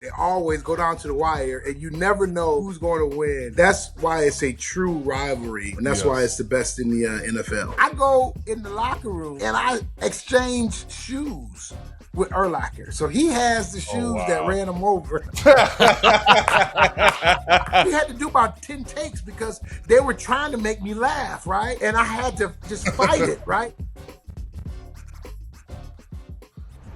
They always go down to the wire, and you never know who's going to win. That's why it's a true rivalry, and that's why it's the best in the NFL. I go in the locker room, and I exchange shoes with Urlacher. So he has the shoes that ran him over. We had to do about 10 takes because they were trying to make me laugh, right? And I had to just fight it, right?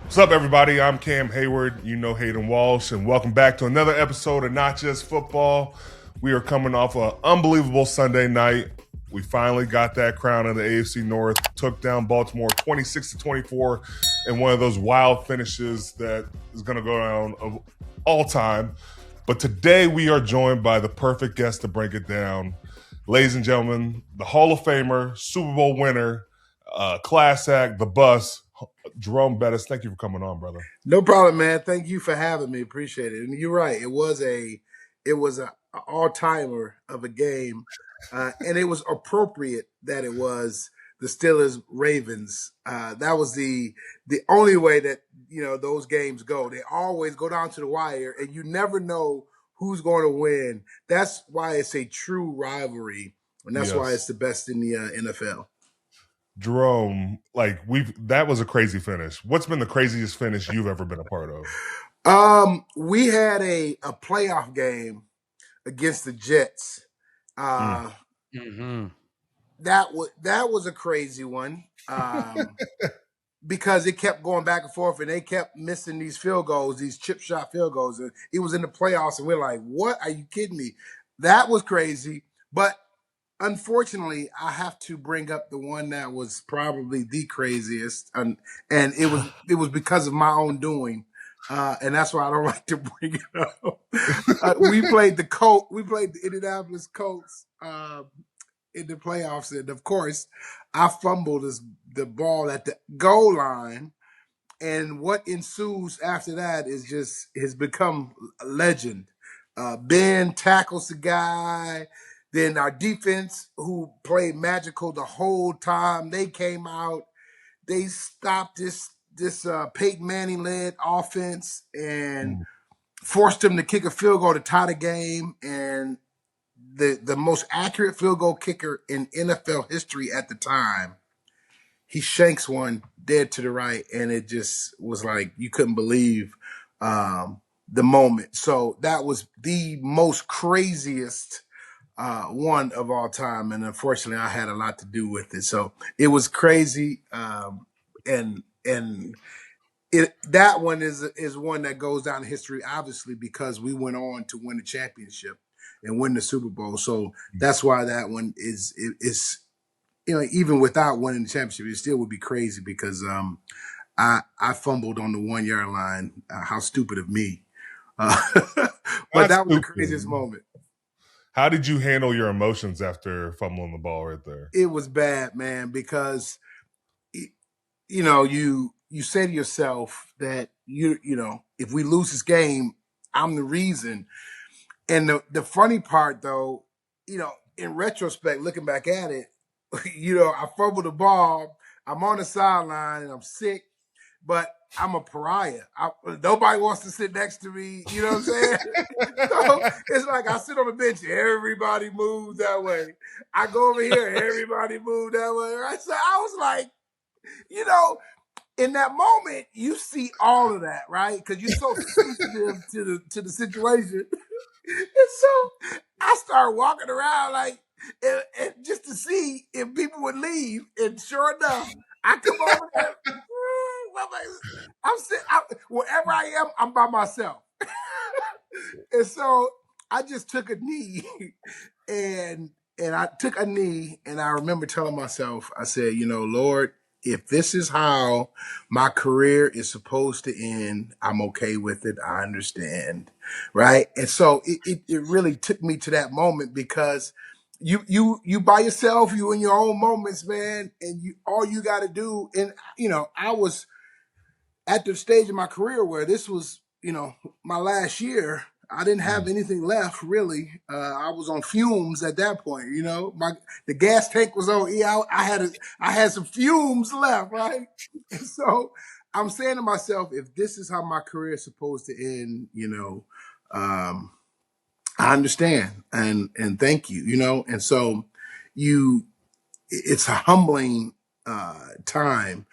What's up, everybody? I'm Cam Heyward, Hayden Walsh, and welcome back to another episode of Not Just Football. We are coming off an unbelievable Sunday night. We finally got that crown in the AFC North, took down Baltimore 26-24 in one of those wild finishes that is going to go down of all time. But today we are joined by the perfect guest to break it down. Ladies and gentlemen, the Hall of Famer, Super Bowl winner, class act, the bus, Jerome Bettis. Thank you for coming on, brother. No problem, man. Thank you for having me. Appreciate it. And you're right. It was an all-timer of a game, and it was appropriate that it was the Steelers-Ravens. That was the only way that those games go. They always go down to the wire, and you never know who's going to win. That's why it's a true rivalry, and that's why it's the best in the NFL. Jerome, that was a crazy finish. What's been the craziest finish you've ever been a part of? We had a playoff game against the Jets. That was a crazy one. Because it kept going back and forth, and they kept missing these field goals, these chip shot field goals. And it was in the playoffs, and we're like, what? Are you kidding me? That was crazy. But unfortunately, I have to bring up the one that was probably the craziest, and it was because of my own doing, and that's why I don't like to bring it up. We played the Indianapolis Colts in the playoffs, and of course, I fumbled the ball at the goal line, and what ensues after that has become a legend. Ben tackles the guy. Then our defense, who played magical the whole time, they came out. They stopped this Peyton Manning-led offense and forced them to kick a field goal to tie the game. And the most accurate field goal kicker in NFL history at the time, he shanks one dead to the right, and it just was like you couldn't believe the moment. So that was the most craziest one of all time, and unfortunately I had a lot to do with it. So it was crazy, and that one is one that goes down in history, obviously, because we went on to win the championship and win the Super Bowl. So that's why that one is even without winning the championship, it still would be crazy because I fumbled on the 1 yard line. How stupid of me! But that was the craziest moment. How did you handle your emotions after fumbling the ball right there? It was bad, man, because you say to yourself that if we lose this game, I'm the reason. And the funny part, though, in retrospect, looking back at it, I fumbled the ball. I'm on the sideline and I'm sick, but I'm a pariah. Nobody wants to sit next to me. You know what I'm saying? So it's like I sit on the bench, everybody moves that way. I go over here, everybody moves that way. Right? So I was like, in that moment, you see all of that, right? Because you're so sensitive to the situation. And so I started walking around and just to see if people would leave. And sure enough, I come over there. I'm sitting wherever I am, I'm by myself. And so I just took a knee and I took a knee, and I remember telling myself, I said, Lord, if this is how my career is supposed to end, I'm okay with it. I understand. Right. And so it really took me to that moment because you by yourself, you in your own moments, man, and all you got to do. And, I was at the stage of my career where this was, my last year. I didn't have anything left, really. I was on fumes at that point, the gas tank was on. I had some fumes left, right? And so I'm saying to myself, if this is how my career is supposed to end, I understand and thank you, and so you, it's a humbling time,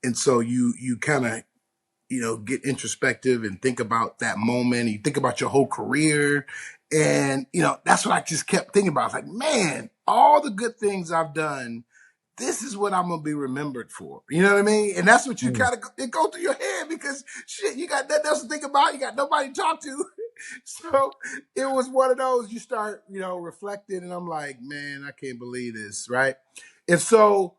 and so you kind of get introspective and think about that moment. You think about your whole career, and that's what I just kept thinking about. It's like, man, all the good things I've done, this is what I'm gonna be remembered for. You know what I mean? And that's what you kind of it go through your head because shit, you got nothing else to think about. You got nobody to talk to. So it was one of those you start, reflecting, and I'm like, man, I can't believe this, right? And so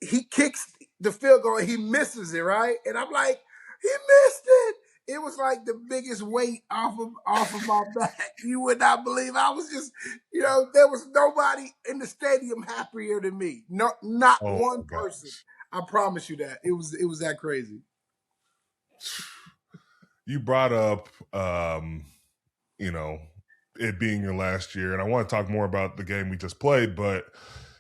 he kicks the field goal, and he misses it, right? And I'm like, he missed it. It was like the biggest weight off of my back. You would not believe. I was just, there was nobody in the stadium happier than me. No, not Oh one my person. gosh. I promise you that. It was that crazy. You brought up, it being your last year, and I want to talk more about the game we just played, but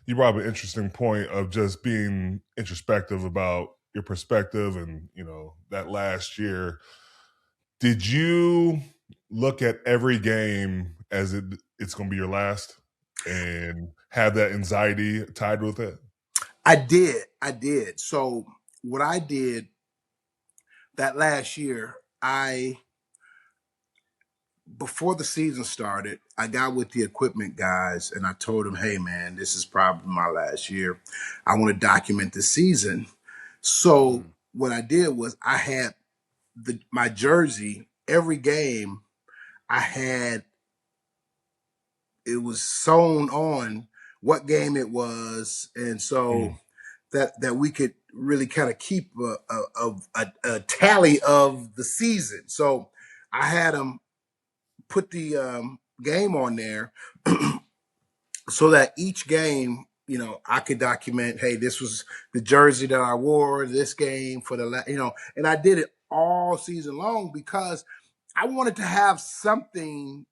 you brought up an interesting point of just being introspective about your perspective and, that last year. Did you look at every game as it's going to be your last and have that anxiety tied with it? I did. So what I did that last year, before the season started, I got with the equipment guys and I told them, hey man, this is probably my last year. I want to document the season. So what I did was I had my jersey every game. I had it was sewn on what game it was, and so that we could really kind of keep a tally of the season. So I had them put the game on there so that each game, I could document, hey, this was the jersey that I wore this game for and I did it all season long because I wanted to have something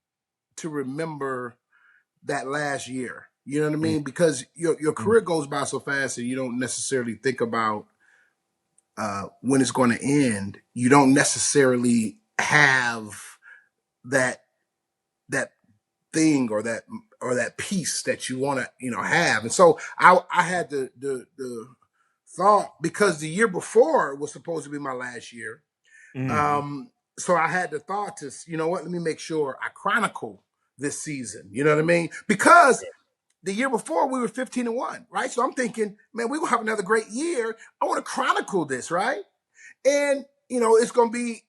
to remember that last year. You know what I mean? Because your career goes by so fast and you don't necessarily think about when it's going to end. You don't necessarily have that thing or that piece that you want to have. And so I had the thought, because the year before was supposed to be my last year. So I had the thought to, let me make sure I chronicle this season. You know what I mean? Because the year before we were 15-1, right? So I'm thinking, man, we're gonna have another great year. I want to chronicle this, right? And it's gonna be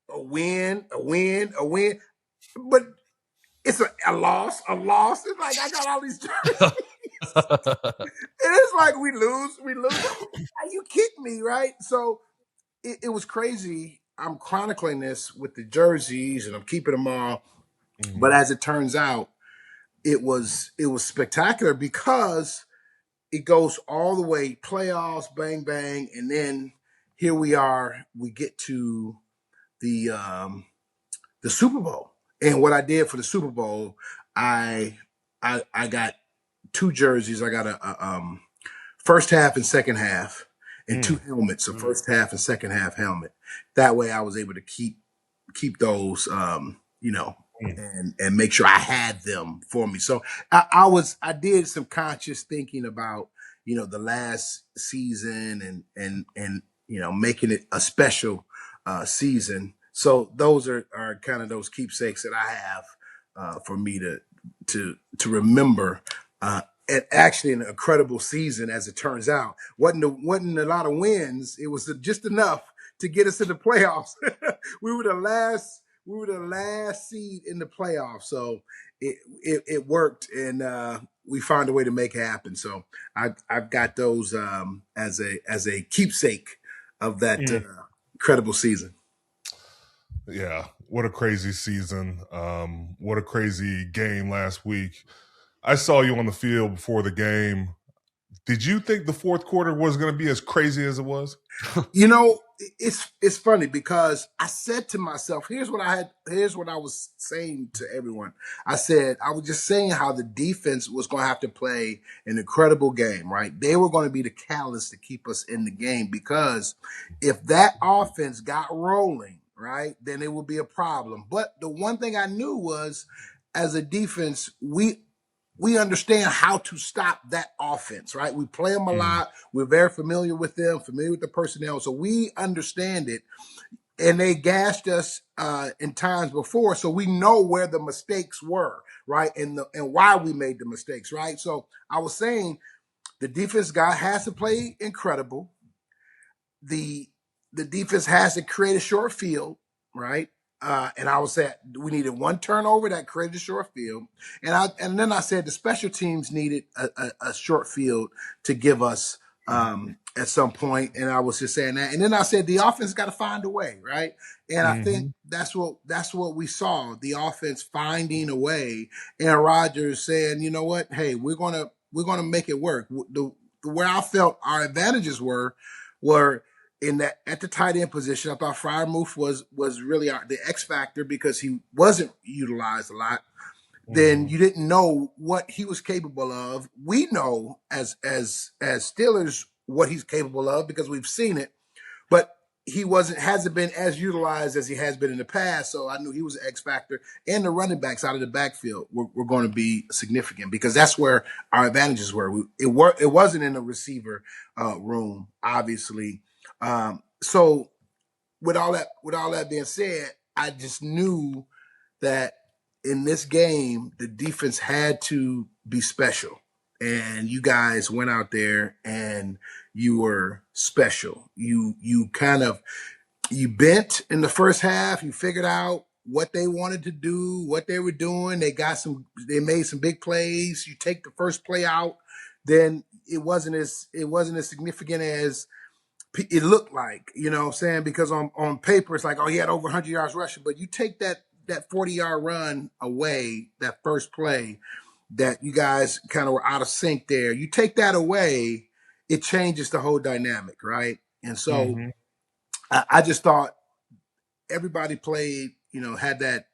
a win, a win, a win. But it's a loss, a loss. It's like I got all these jerseys. And it's like we lose. You kick me, right? So it was crazy. I'm chronicling this with the jerseys and I'm keeping them all. But as it turns out, it was spectacular because it goes all the way playoffs, bang bang, and then here we are. We get to the Super Bowl, and what I did for the Super Bowl, I got two jerseys. I got a first half and second half, and two helmets, a first half and second half helmet. That way, I was able to keep those, and make sure I had them for me. So I did some conscious thinking about the last season and making it a special season. So those are kind of those keepsakes that I have for me to remember. And actually, an incredible season, as it turns out. Wasn't a lot of wins. It was just enough to get us in the playoffs. we were the last seed in the playoffs, so it worked, and we found a way to make it happen. So I've got those as a keepsake of that incredible season. Yeah, what a crazy season. What a crazy game last week. I saw you on the field before the game. Did you think the fourth quarter was going to be as crazy as it was? You know, it's funny because I said to myself, here's what I was saying to everyone. I was just saying how the defense was going to have to play an incredible game, right? They were going to be the catalyst to keep us in the game because if that offense got rolling, right, then it would be a problem. But the one thing I knew was as a defense, we understand how to stop that offense, right? We play them a lot. We're very familiar with them, familiar with the personnel. So we understand it. And they gashed us in times before. So we know where the mistakes were, right? And why we made the mistakes, right? So I was saying the defense guy has to play incredible. The defense has to create a short field, right? And I was saying we needed one turnover that created a short field, and then I said the special teams needed a short field to give us at some point, and I was just saying that, and then I said the offense got to find a way, right? And I think that's what we saw, the offense finding a way, and Rodgers saying, you know what, hey, we're gonna make it work. Where I felt our advantages were in that at the tight end position. I thought Freiermuth was really the X factor because he wasn't utilized a lot. Then you didn't know what he was capable of. We know as Steelers what he's capable of because we've seen it, but he hasn't been as utilized as he has been in the past. So I knew he was an X factor, and the running backs out of the backfield were going to be significant because that's where our advantages were. It wasn't in the receiver room, obviously. So with all that being said, I just knew that in this game, the defense had to be special. And you guys went out there and you were special. You bent in the first half. You figured out what they wanted to do, what they were doing. They made some big plays. You take the first play out, then it wasn't as significant as it looked like, you know what I'm saying? Because on paper, it's like, oh, he had over 100 yards rushing. But you take that 40-yard run away, that first play that you guys kind of were out of sync there. You take that away, it changes the whole dynamic, right? And so I just thought everybody played, had that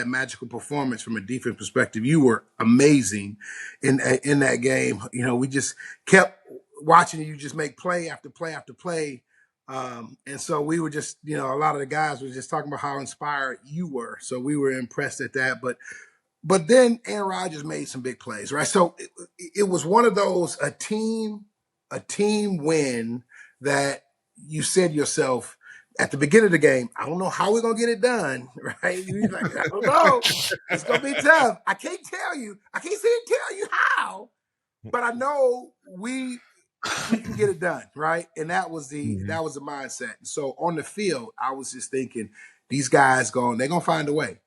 magical performance from a defense perspective. You were amazing in that game. We just kept watching you just make play after play after play. And so we were just, a lot of the guys were just talking about how inspired you were. So we were impressed at that. But then Aaron Rodgers made some big plays, right? So it was one of those, a team win that you said yourself at the beginning of the game, I don't know how we're going to get it done, right? You're like, I don't know. It's going to be tough. I can't tell you how, but I know we can get it done, right? And that was the mindset. So on the field, I was just thinking, these guys they're gonna find a way,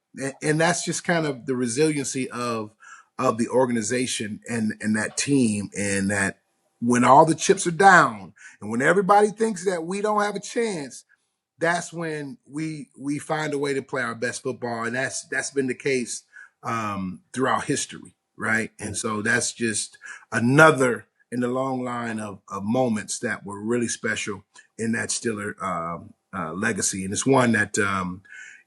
and that's just kind of the resiliency of the organization and that team, and that when all the chips are down and when everybody thinks that we don't have a chance, that's when we find a way to play our best football, and that's been the case throughout history, right? And so that's just another in the long line of moments that were really special in that Steeler legacy. And it's one that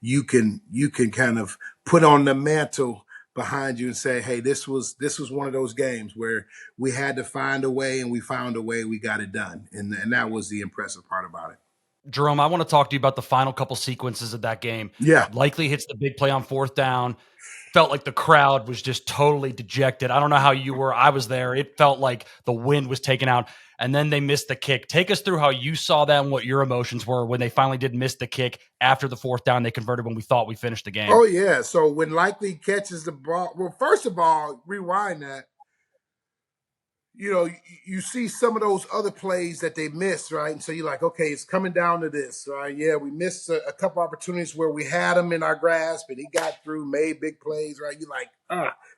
you can kind of put on the mantle behind you and say, hey, this was one of those games where we had to find a way, and we found a way, we got it done. And that was the impressive part about it. Jerome, I want to talk to you about the final couple sequences of that game. Yeah. Likely hits the big play on fourth down. Felt like the crowd was just totally dejected. I don't know how you were. I was there. It felt like the wind was taken out. And then they missed the kick. Take us through how you saw that and what your emotions were when they finally did miss the kick after the fourth down they converted when we thought we finished the game. Oh, yeah. So when Likely catches the ball, well, first of all, rewind that. You see some of those other plays that they missed, right? And so you're like, okay, it's coming down to this, right? Yeah, we missed a couple opportunities where we had him in our grasp and he got through, made big plays, right? You're like,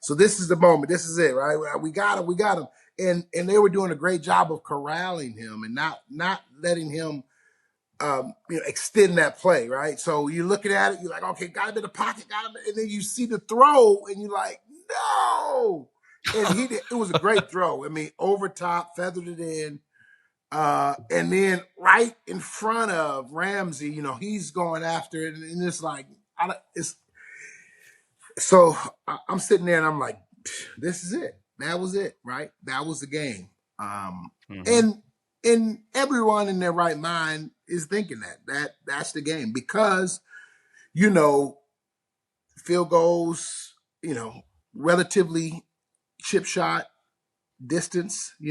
so this is the moment. This is it, right? We got him. And they were doing a great job of corralling him and not letting him extend that play, right? So you're looking at it, you're like, okay, got him in the pocket, got him, and then you see the throw and you're like, no. And it was a great throw. I mean, over top, feathered it in. And then right in front of Ramsey, he's going after it. And it's like, so I'm sitting there and I'm like, this is it. That was it, right? That was the game. And everyone in their right mind is thinking that's the game because, field goals, relatively chip shot distance, I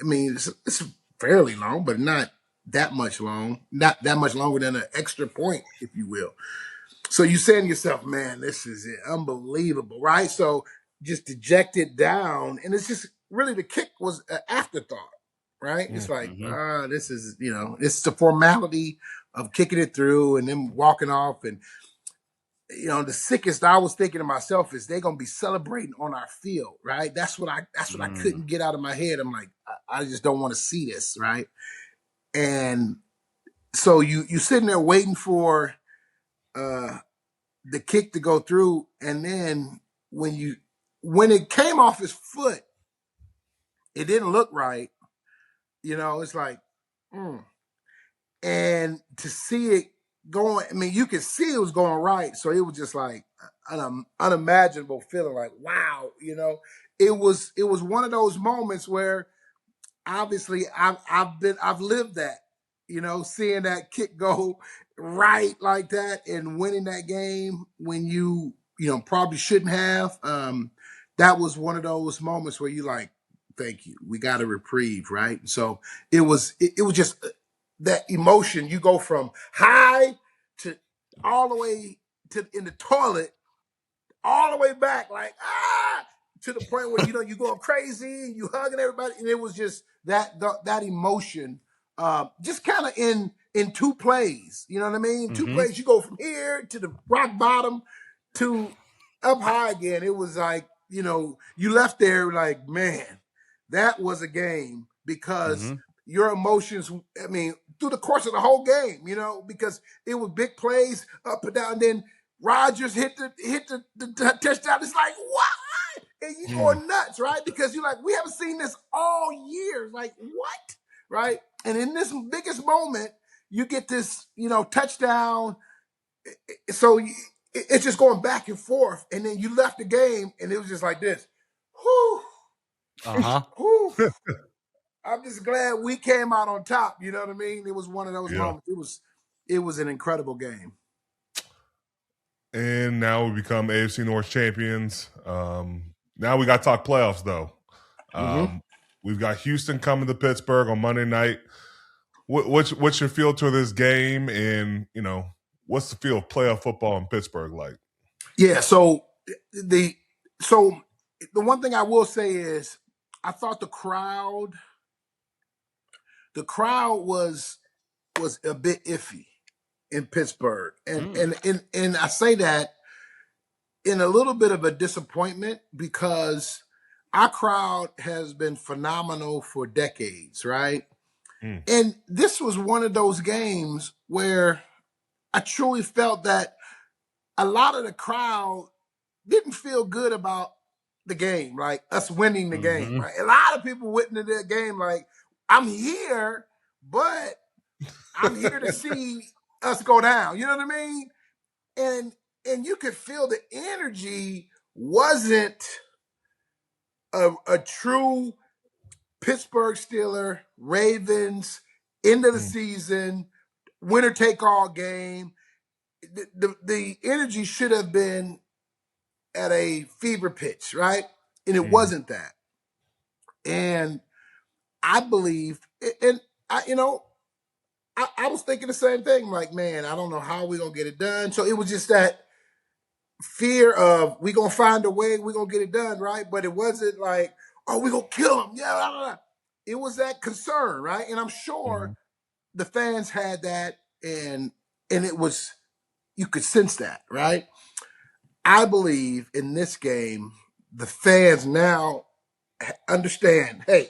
mean, it's fairly long, but not that much long, not that much longer than an extra point, if you will. So you saying to yourself, man, this is it. Unbelievable, right? So just dejected down. And it's just really the kick was an afterthought, right? It's like, this is, it's the formality of kicking it through and then walking off. And, the sickest I was thinking to myself is they're going to be celebrating on our field, right? That's what I couldn't get out of my head. I'm like, I just don't want to see this, right? And so you sitting there waiting for the kick to go through, and then when it came off his foot, it didn't look right. It's like, and to see it going, I mean, you could see it was going right, so it was just like an unimaginable feeling. Like, wow, it was one of those moments where obviously I've lived that, seeing that kick go right like that and winning that game when you probably shouldn't have. That was one of those moments where you like, thank you, we got a reprieve, right? So it was just that emotion. You go from high to all the way to in the toilet, all the way back, like to the point where you going crazy and you hugging everybody, and it was just that emotion, just kind of in two plays. You know what I mean? Two plays. You go from here to the rock bottom to up high again. It was like you left there like, man, that was a game because your emotions. I mean, through the course of the whole game, because it was big plays up and down. And then Rodgers hit the touchdown. It's like, what? And you going nuts, right? Because you're like, we haven't seen this all year. Like, what? Right? And in this biggest moment, you get this, touchdown. So it's just going back and forth. And then you left the game, and it was just like this. Whew. Whew. I'm just glad we came out on top. You know what I mean? It was one of those moments. It was an incredible game. And now we become AFC North champions. Now we got to talk playoffs, though. We've got Houston coming to Pittsburgh on Monday night. What's your feel to this game? And, what's the feel of playoff football in Pittsburgh like? Yeah, so the one thing I will say is I thought the crowd was a bit iffy in Pittsburgh. And I say that in a little bit of a disappointment because our crowd has been phenomenal for decades, right? And this was one of those games where I truly felt that a lot of the crowd didn't feel good about the game, like us winning the game, right? A lot of people went into that game like, I'm here, but I'm here to see us go down. You know what I mean? And you could feel the energy wasn't a true Pittsburgh Steeler, Ravens, end of the season, winner take all game. The energy should have been at a fever pitch, right? And it wasn't that. And I believe, and I was thinking the same thing. Like, man, I don't know how we're gonna get it done. So it was just that fear of we're gonna find a way, we're gonna get it done, right? But it wasn't like, oh, we're gonna kill him. Yeah, blah, blah, blah. It was that concern, right? And I'm sure the fans had that, and it was, you could sense that, right? I believe in this game, the fans now understand, hey,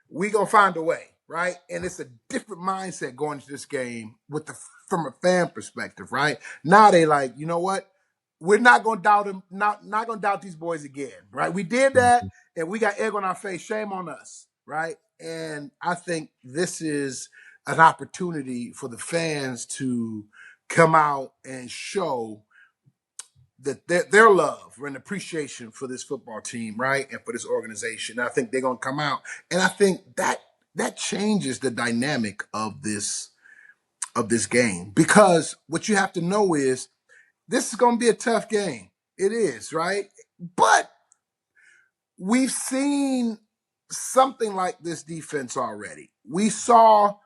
we're going to find a way, right? And it's a different mindset going into this game from a fan perspective, right? Now they like, you know what? we're not going to doubt him. Not going to doubt these boys again, right? We did that, and we got egg on our face. Shame on us, right? And I think this is an opportunity for the fans to come out and show that their love and appreciation for this football team, right, and for this organization. And I think they're going to come out, and I think that changes the dynamic of this game, because what you have to know is this is going to be a tough game. It is, right? But we've seen something like this defense already. We saw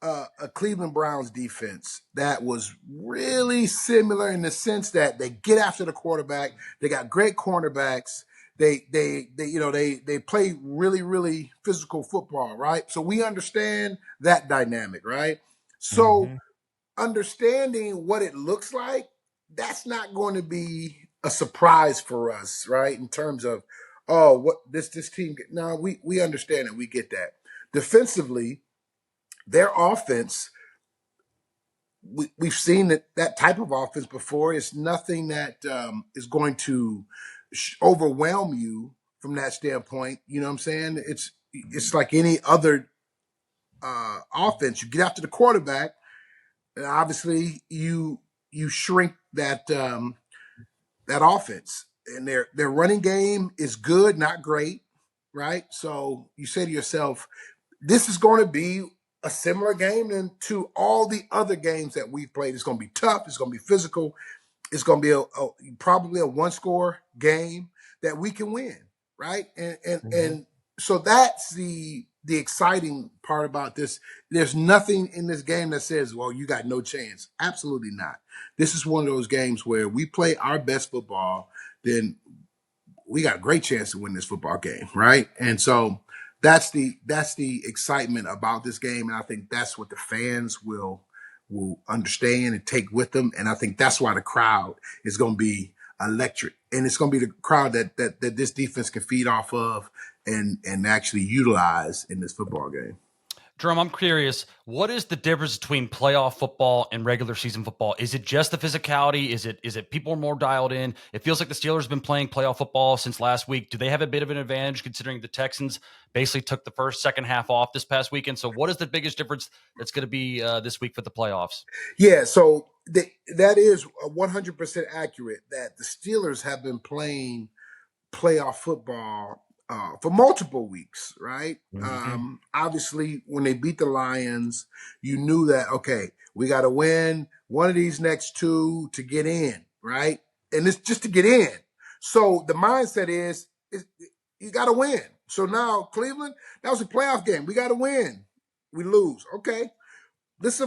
a Cleveland Browns defense that was really similar in the sense that they get after the quarterback. They got great cornerbacks. They play really, really physical football, right? So we understand that dynamic, right? So understanding what it looks like, that's not going to be a surprise for us, right? In terms of, oh, what this team. No, we understand it. We get that. Defensively, their offense, we've seen that type of offense before. It's nothing that is going to overwhelm you from that standpoint. You know what I'm saying? It's like any other offense. You get after the quarterback, and obviously you shrink that offense. And their running game is good, not great, right? So you say to yourself, this is going to be a similar game to all the other games that we've played. It's going to be tough. It's going to be physical. It's going to be probably a one-score game that we can win, right? And so that's the exciting part about this. There's nothing in this game that says, well, you got no chance. Absolutely not. This is one of those games where we play our best football, then we got a great chance to win this football game, right? And so that's the excitement about this game, and I think that's what the fans will understand and take with them. And I think that's why the crowd is going to be electric, and it's going to be the crowd that this defense can feed off of and actually utilize in this football game. Jerome, I'm curious, what is the difference between playoff football and regular season football? Is it just the physicality? Is it people are more dialed in? It feels like the Steelers have been playing playoff football since last week. Do they have a bit of an advantage considering the Texans basically took the second half off this past weekend? So what is the biggest difference that's going to be this week for the playoffs? Yeah, so that is 100% accurate that the Steelers have been playing playoff football for multiple weeks, right? Obviously, when they beat the Lions, you knew that, okay, we got to win one of these next two to get in, right? And it's just to get in. So the mindset is you got to win. So now Cleveland, that was a playoff game. We got to win. We lose. Okay. This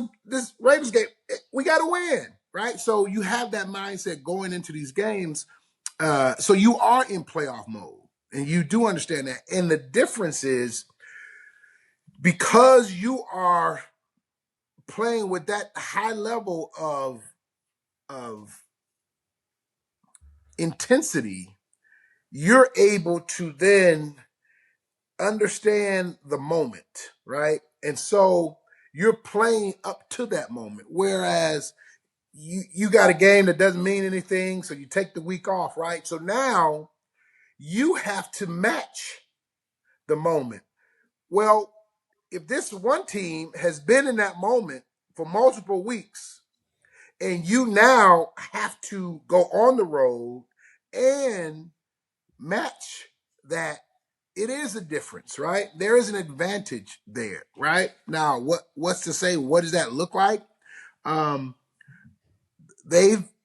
Ravens game, we got to win, right? So you have that mindset going into these games. So you are in playoff mode. And you do understand that. And the difference is because you are playing with that high level of intensity, you're able to then understand the moment, right? And so you're playing up to that moment. Whereas you got a game that doesn't mean anything, so you take the week off, right? So now you have to match the moment. Well, if this one team has been in that moment for multiple weeks, and you now have to go on the road and match that, it is a difference, right? There is an advantage there, right? Now, what's to say? What does that look like?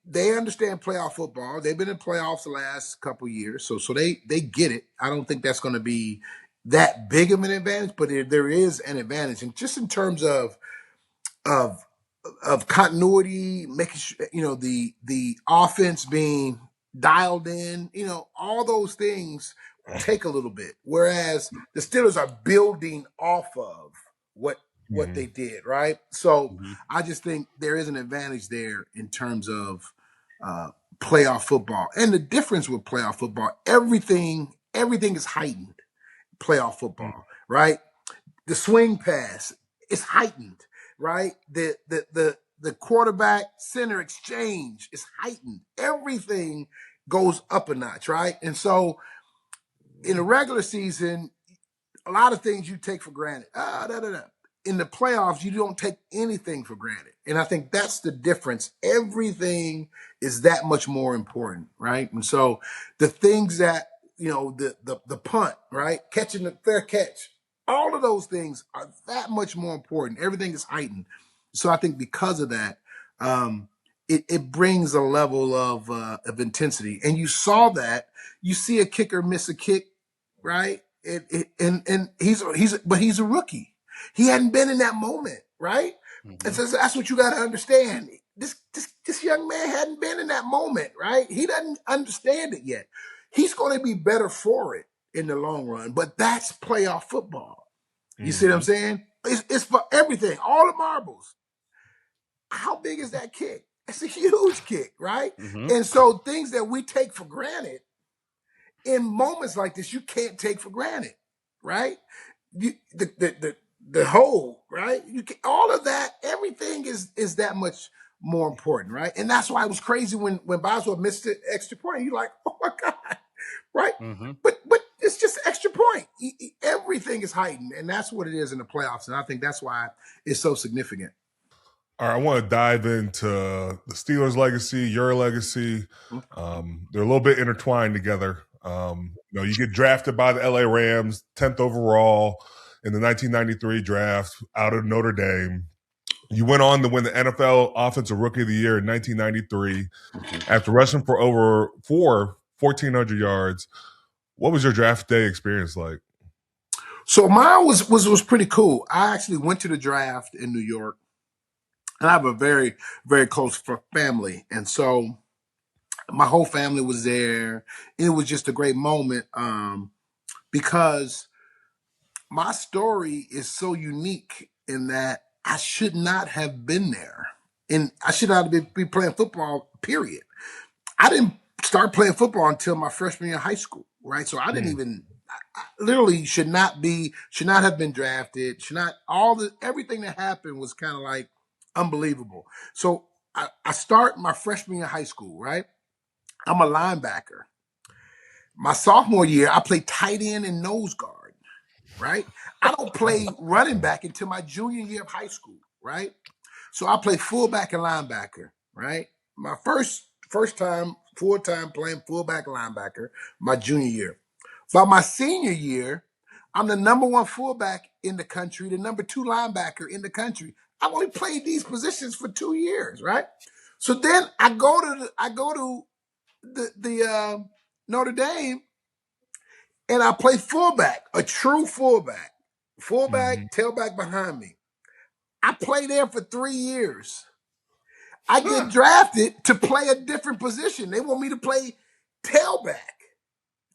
They understand playoff football. They've been in playoffs the last couple years, so they get it. I don't think that's going to be that big of an advantage, but there is an advantage, and just in terms of continuity, making sure the offense being dialed in, all those things take a little bit. Whereas the Steelers are building off of what they did, right? So I just think there is an advantage there in terms of playoff football. And the difference with playoff football, everything is heightened. Playoff football, right? The swing pass is heightened, right? The the quarterback center exchange is heightened. Everything goes up a notch, right? And so in a regular season, a lot of things you take for granted. In the playoffs, you don't take anything for granted. And I think that's the difference. Everything is that much more important, right? And so the things that, the punt, right? Catching the fair catch, all of those things are that much more important. Everything is heightened. So I think because of that, it brings a level of intensity. And you saw that. You see a kicker miss a kick, right? And he's a rookie. He hadn't been in that moment, right? Mm-hmm. And so that's what you got to understand. This young man hadn't been in that moment, right? He doesn't understand it yet. He's going to be better for it in the long run, but that's playoff football. You see what I'm saying? It's for everything, all the marbles. How big is that kick? It's a huge kick, right? Mm-hmm. And so things that we take for granted, in moments like this, you can't take for granted, right? The whole, right? All of that, everything is that much more important, right? And that's why it was crazy when Boswell missed the extra point. You're like, oh my God, right? Mm-hmm. But it's just an extra point. Everything is heightened, and that's what it is in the playoffs. And I think that's why it's so significant. All right, I want to dive into the Steelers' legacy, your legacy. They're a little bit intertwined together. You get drafted by the LA Rams, 10th overall in the 1993 draft out of Notre Dame. You went on to win the NFL Offensive Rookie of the Year in 1993 after rushing for over 1,400 yards. What was your draft day experience like? So mine was pretty cool. I actually went to the draft in New York, and I have a very, very close family. And so my whole family was there. It was just a great moment because my story is so unique in that I should not have been there. And I should not be playing football, period. I didn't start playing football until my freshman year of high school, right? So I didn't even, I literally should not have been drafted, everything that happened was kind of like unbelievable. So I start my freshman year of high school, right? I'm a linebacker. My sophomore year, I played tight end and nose guard, right? I don't play running back until my junior year of high school, right? So I play fullback and linebacker, right? My first time full-time playing fullback and linebacker, my junior year. By my senior year, I'm the number one fullback in the country, the number two linebacker in the country. I've only played these positions for 2 years, right? So then I go to the Notre Dame, and I play fullback, a true fullback, tailback behind me. I play there for 3 years. I get drafted to play a different position. They want me to play tailback.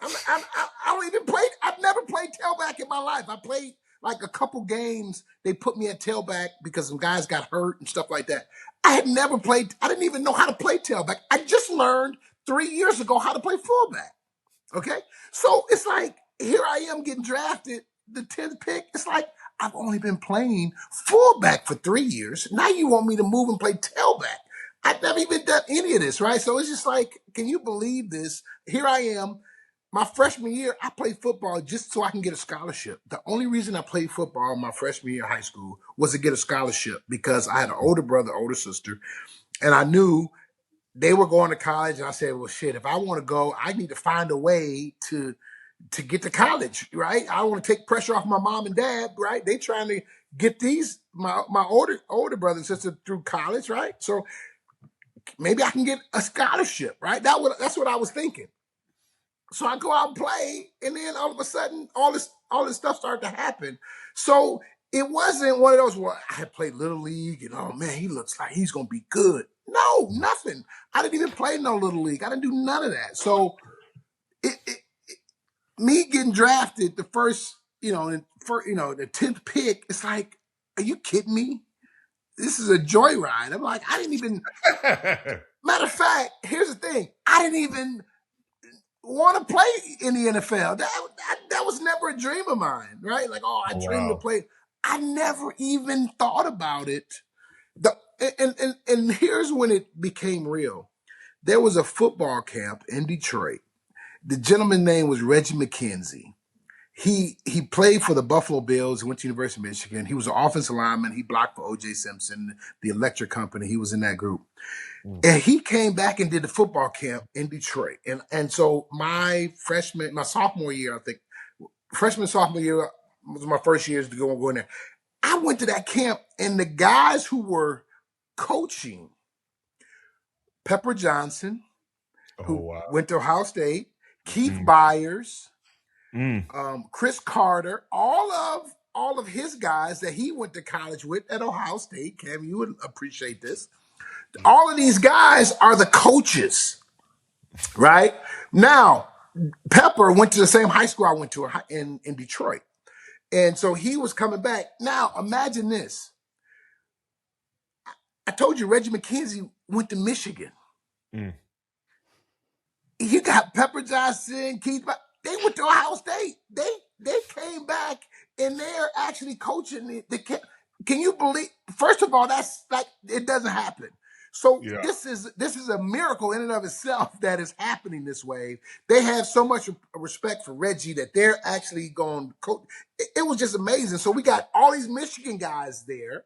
I don't even play. I've never played tailback in my life. I played like a couple games. They put me at tailback because some guys got hurt and stuff like that. I had never played. I didn't even know how to play tailback. I just learned 3 years ago how to play fullback. Okay? So it's like, here I am getting drafted, the 10th pick. It's like, I've only been playing fullback for 3 years. Now you want me to move and play tailback. I've never even done any of this, right? So it's just like, can you believe this? Here I am. My freshman year, I played football just so I can get a scholarship. The only reason I played football my freshman year of high school was to get a scholarship because I had an older brother, older sister, and I knew they were going to college. And I said, well, shit, if I want to go, I need to find a way to get to college, right? I want to take pressure off my mom and dad, right? They trying to get my older brother and sister through college, right? So maybe I can get a scholarship, right? That's what I was thinking. So I go out and play, and then all of a sudden, all this stuff started to happen. So it wasn't one of those where I had played Little League, and oh man, he looks like he's gonna be good. No, nothing. I didn't even play no Little League. I didn't do none of that. So me getting drafted the first, the 10th pick, it's like, are you kidding me? This is a joyride. I'm like, I didn't even. Matter of fact, here's the thing. I didn't even want to play in the NFL. That was never a dream of mine, right? Like, I dreamed to play. I never even thought about it. and here's when it became real. There was a football camp in Detroit. The gentleman's name was Reggie McKenzie. He played for the Buffalo Bills. He went to University of Michigan. He was an offensive lineman. He blocked for O.J. Simpson, the electric company. He was in that group. And he came back and did the football camp in Detroit. And so my sophomore year, I think, sophomore year was my first year to go in there. I went to that camp, and the guys who were coaching, Pepper Johnson, who went to Ohio State, Keith Byers, Chris Carter, all of his guys that he went to college with at Ohio State. Cam, you would appreciate this. All of these guys are the coaches, right? Now, Pepper went to the same high school I went to in Detroit. And so he was coming back. Now, imagine this. I told you Reggie McKenzie went to Michigan. You got Pepper Johnson, Keith, they went to Ohio State. They came back and they're actually coaching the can you believe? First of all, that's like it doesn't happen. So this is a miracle in and of itself that is happening this way. They have so much respect for Reggie that they're actually going to coach. It was just amazing. So we got all these Michigan guys there,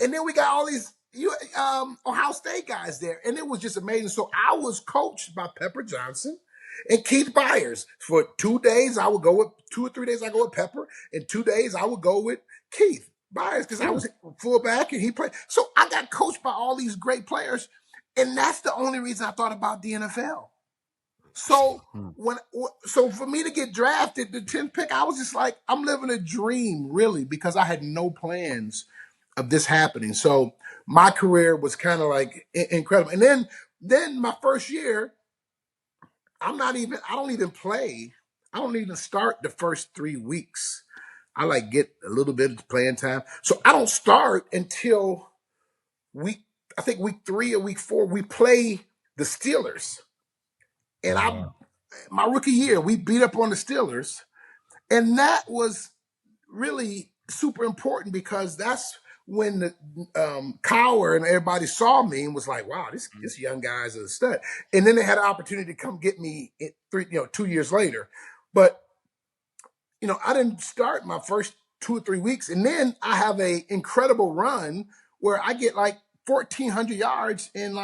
and then we got all these Ohio State guys there, and it was just amazing. So I was coached by Pepper Johnson and Keith Byers. For 2 days, I would go with 2 or 3 days. I go with Pepper, and 2 days I would go with Keith Byers because I was fullback and he played. So I got coached by all these great players, and that's the only reason I thought about the NFL. So so for me to get drafted, the 10th pick, I was just like, I'm living a dream, really, because I had no plans of this happening. So my career was kind of like incredible. And then my first year, I don't even play. I don't even start the first 3 weeks. I get a little bit of playing time. So I don't start until week 3 or week 4. We play the Steelers. And my rookie year, we beat up on the Steelers. And that was really super important because that's when the Cowher and everybody saw me and was like, wow, this young guy's a stud. And then they had an opportunity to come get me 2 years later. But, I didn't start my first 2 or 3 weeks. And then I have an incredible run where I get 1,400 yards in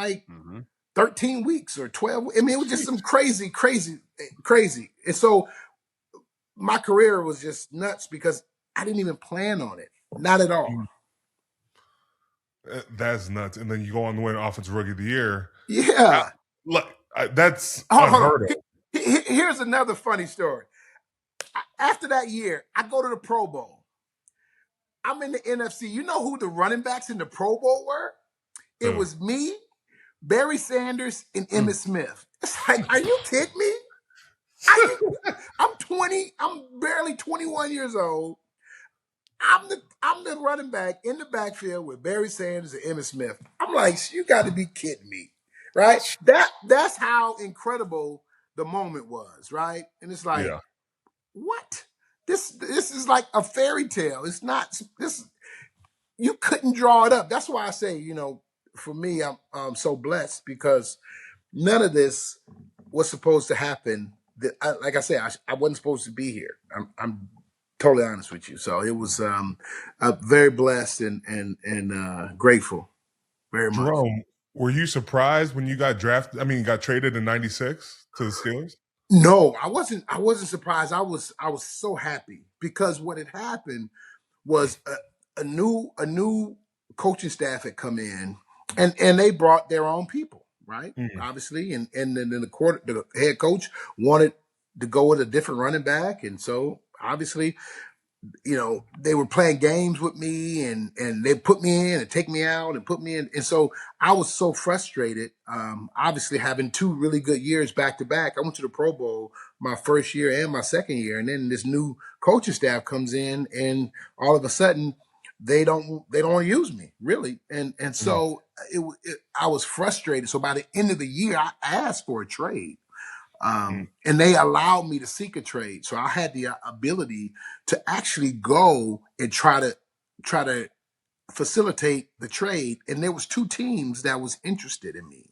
13 weeks or 12. I mean, it was just some crazy. And so my career was just nuts because I didn't even plan on it. Not at all. That's nuts. And then you go on to win Offensive Rookie of the Year. Yeah. That's unheard of. Here's another funny story. After that year, I go to the Pro Bowl. I'm in the NFC. You know who the running backs in the Pro Bowl were? It was me, Barry Sanders, and Emmitt Smith. It's like, are you kidding me? I'm 20. I'm barely 21 years old. I'm the running back in the backfield with Barry Sanders and Emmitt Smith. I'm like, you got to be kidding me, right? That's how incredible the moment was, right? And it's like, what? This is like a fairy tale. It's not this. You couldn't draw it up. That's why I say, for me, I'm so blessed because none of this was supposed to happen. Like I said, I wasn't supposed to be here. I'm totally honest with you. So it was very blessed and grateful. Very much. Jerome, were you surprised when you got drafted? I mean, you got traded in '96 to the Steelers? No, I wasn't. I wasn't surprised. I was so happy because what had happened was a new coaching staff had come in, and they brought their own people, right? Obviously, and then the head coach wanted to go with a different running back, and so obviously, they were playing games with me and they put me in and take me out and put me in. And so I was so frustrated, obviously having 2 really good years back to back. I went to the Pro Bowl my first year and my second year. And then this new coaching staff comes in and all of a sudden they don't use me really. And so I was frustrated. So by the end of the year, I asked for a trade. And they allowed me to seek a trade. So I had the ability to actually go and try to facilitate the trade, and there was 2 teams that was interested in me.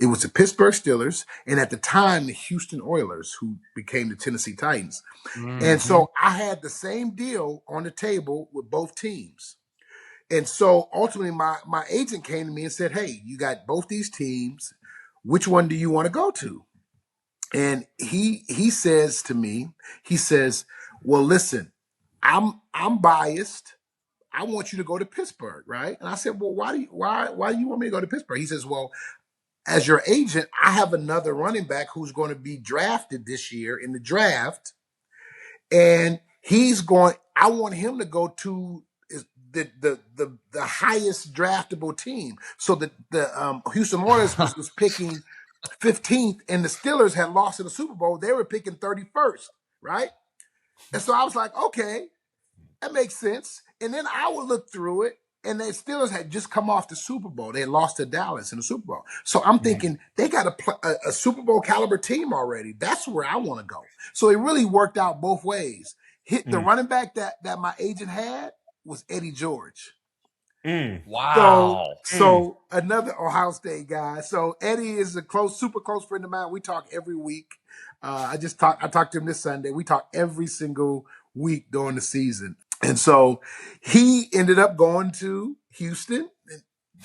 It was the Pittsburgh Steelers, and at the time, the Houston Oilers, who became the Tennessee Titans. And so I had the same deal on the table with both teams. And so ultimately, my agent came to me and said, "Hey, you got both these teams. Which one do you want to go to?" And he says to me, he says, "Well, listen, I'm biased. I want you to go to Pittsburgh, right?" And I said, "Well, why do you want me to go to Pittsburgh?" He says, "Well, as your agent, I have another running back who's going to be drafted this year in the draft, and I want him to go to the highest draftable team." So the Houston Oilers was picking 15th, and the Steelers had lost in the Super Bowl. They were picking 31st, right? And so I was like, okay, that makes sense. And then I would look through it, and the Steelers had just come off the Super Bowl. They had lost to Dallas in the Super Bowl. So I'm thinking they got a Super Bowl caliber team already. That's where I want to go. So it really worked out both ways. The running back that my agent had was Eddie George. Wow. So another Ohio State guy. So Eddie is a super close friend of mine. We talk every week. I talked to him this Sunday. We talk every single week during the season. And so he ended up going to Houston,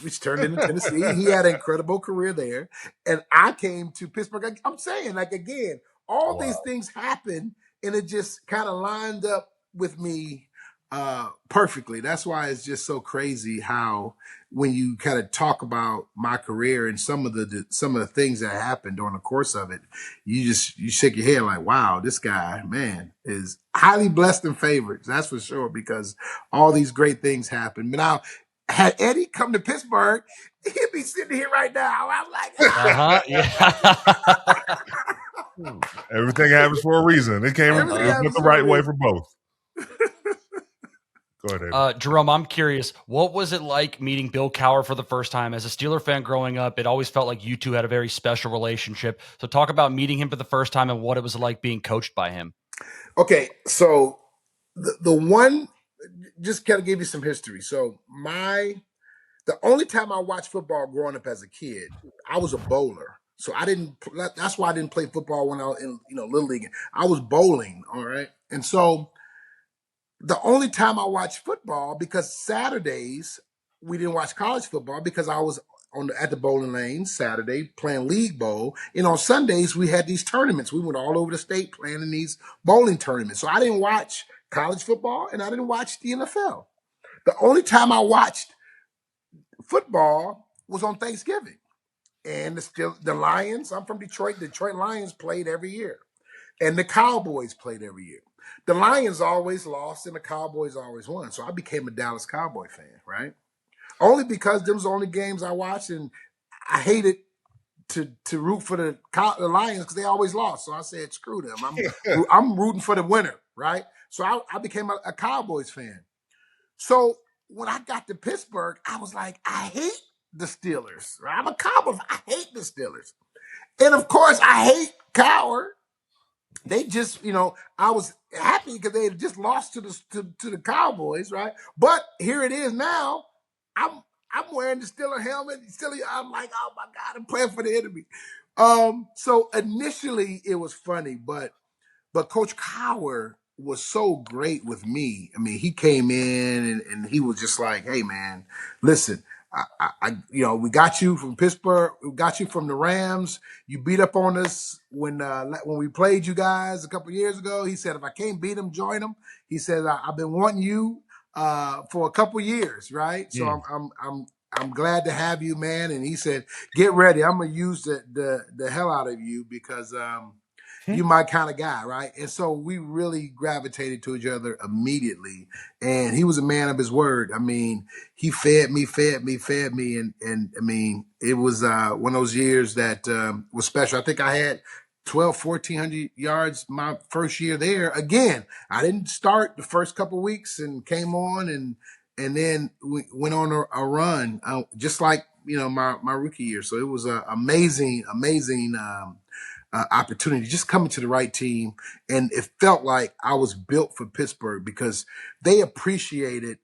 which turned into Tennessee. He had an incredible career there. And I came to Pittsburgh. I'm saying, like, again, all these things happened, and it just kind of lined up with me perfectly. That's why it's just so crazy how when you kind of talk about my career and some of the things that happened during the course of it, you shake your head like, wow, this guy, man, is highly blessed and favored. That's for sure, because all these great things happened. But now, had Eddie come to Pittsburgh, he'd be sitting here right now. I'm like, Yeah. Everything happens for a reason. It came went the right way for both. Go ahead, Jerome, I'm curious, what was it like meeting Bill Cowher for the first time? As a Steeler fan growing up, it always felt like you two had a very special relationship. So talk about meeting him for the first time and what it was like being coached by him. Okay, so the one, just kind of give you some history. So the only time I watched football growing up as a kid, I was a bowler. So that's why I didn't play football when I was in, Little League. I was bowling, all right? And so the only time I watched football, because Saturdays we didn't watch college football because I was at the bowling lane Saturday playing league bowl. And on Sundays we had these tournaments. We went all over the state playing in these bowling tournaments. So I didn't watch college football and I didn't watch the NFL. The only time I watched football was on Thanksgiving. And the Lions, I'm from Detroit. Detroit Lions played every year. And the Cowboys played every year. The Lions always lost and the Cowboys always won. So I became a Dallas Cowboy fan, right? Only because them was the only games I watched, and I hated to root for the Lions because they always lost. So I said, screw them. I'm rooting for the winner, right? So I became a Cowboys fan. So when I got to Pittsburgh, I was like, I hate the Steelers. Right? I'm a Cowboy. I hate the Steelers. And of course, I hate Cowher. They just, I was happy because they had just lost to the Cowboys, right? But here it is now. I'm wearing the Steeler helmet. I'm like, oh my God, I'm playing for the enemy. So initially it was funny, but Coach Cowher was so great with me. I mean, he came in and he was just like, hey man, listen, we got you from Pittsburgh. We got you from the Rams. You beat up on us when we played you guys a couple years ago. He said, if I can't beat them, join them. He said, I've been wanting you for a couple years, right? So I'm glad to have you, man. And he said, get ready. I'm gonna use the hell out of you because you're my kind of guy, right? And so we really gravitated to each other immediately. And he was a man of his word. I mean, he fed me. And I mean, it was one of those years that was special. I think I had 1,400 yards my first year there. Again, I didn't start the first couple of weeks and came on and then we went on a run, just like, my rookie year. So it was an amazing opportunity, just coming to the right team. And it felt like I was built for Pittsburgh because they appreciated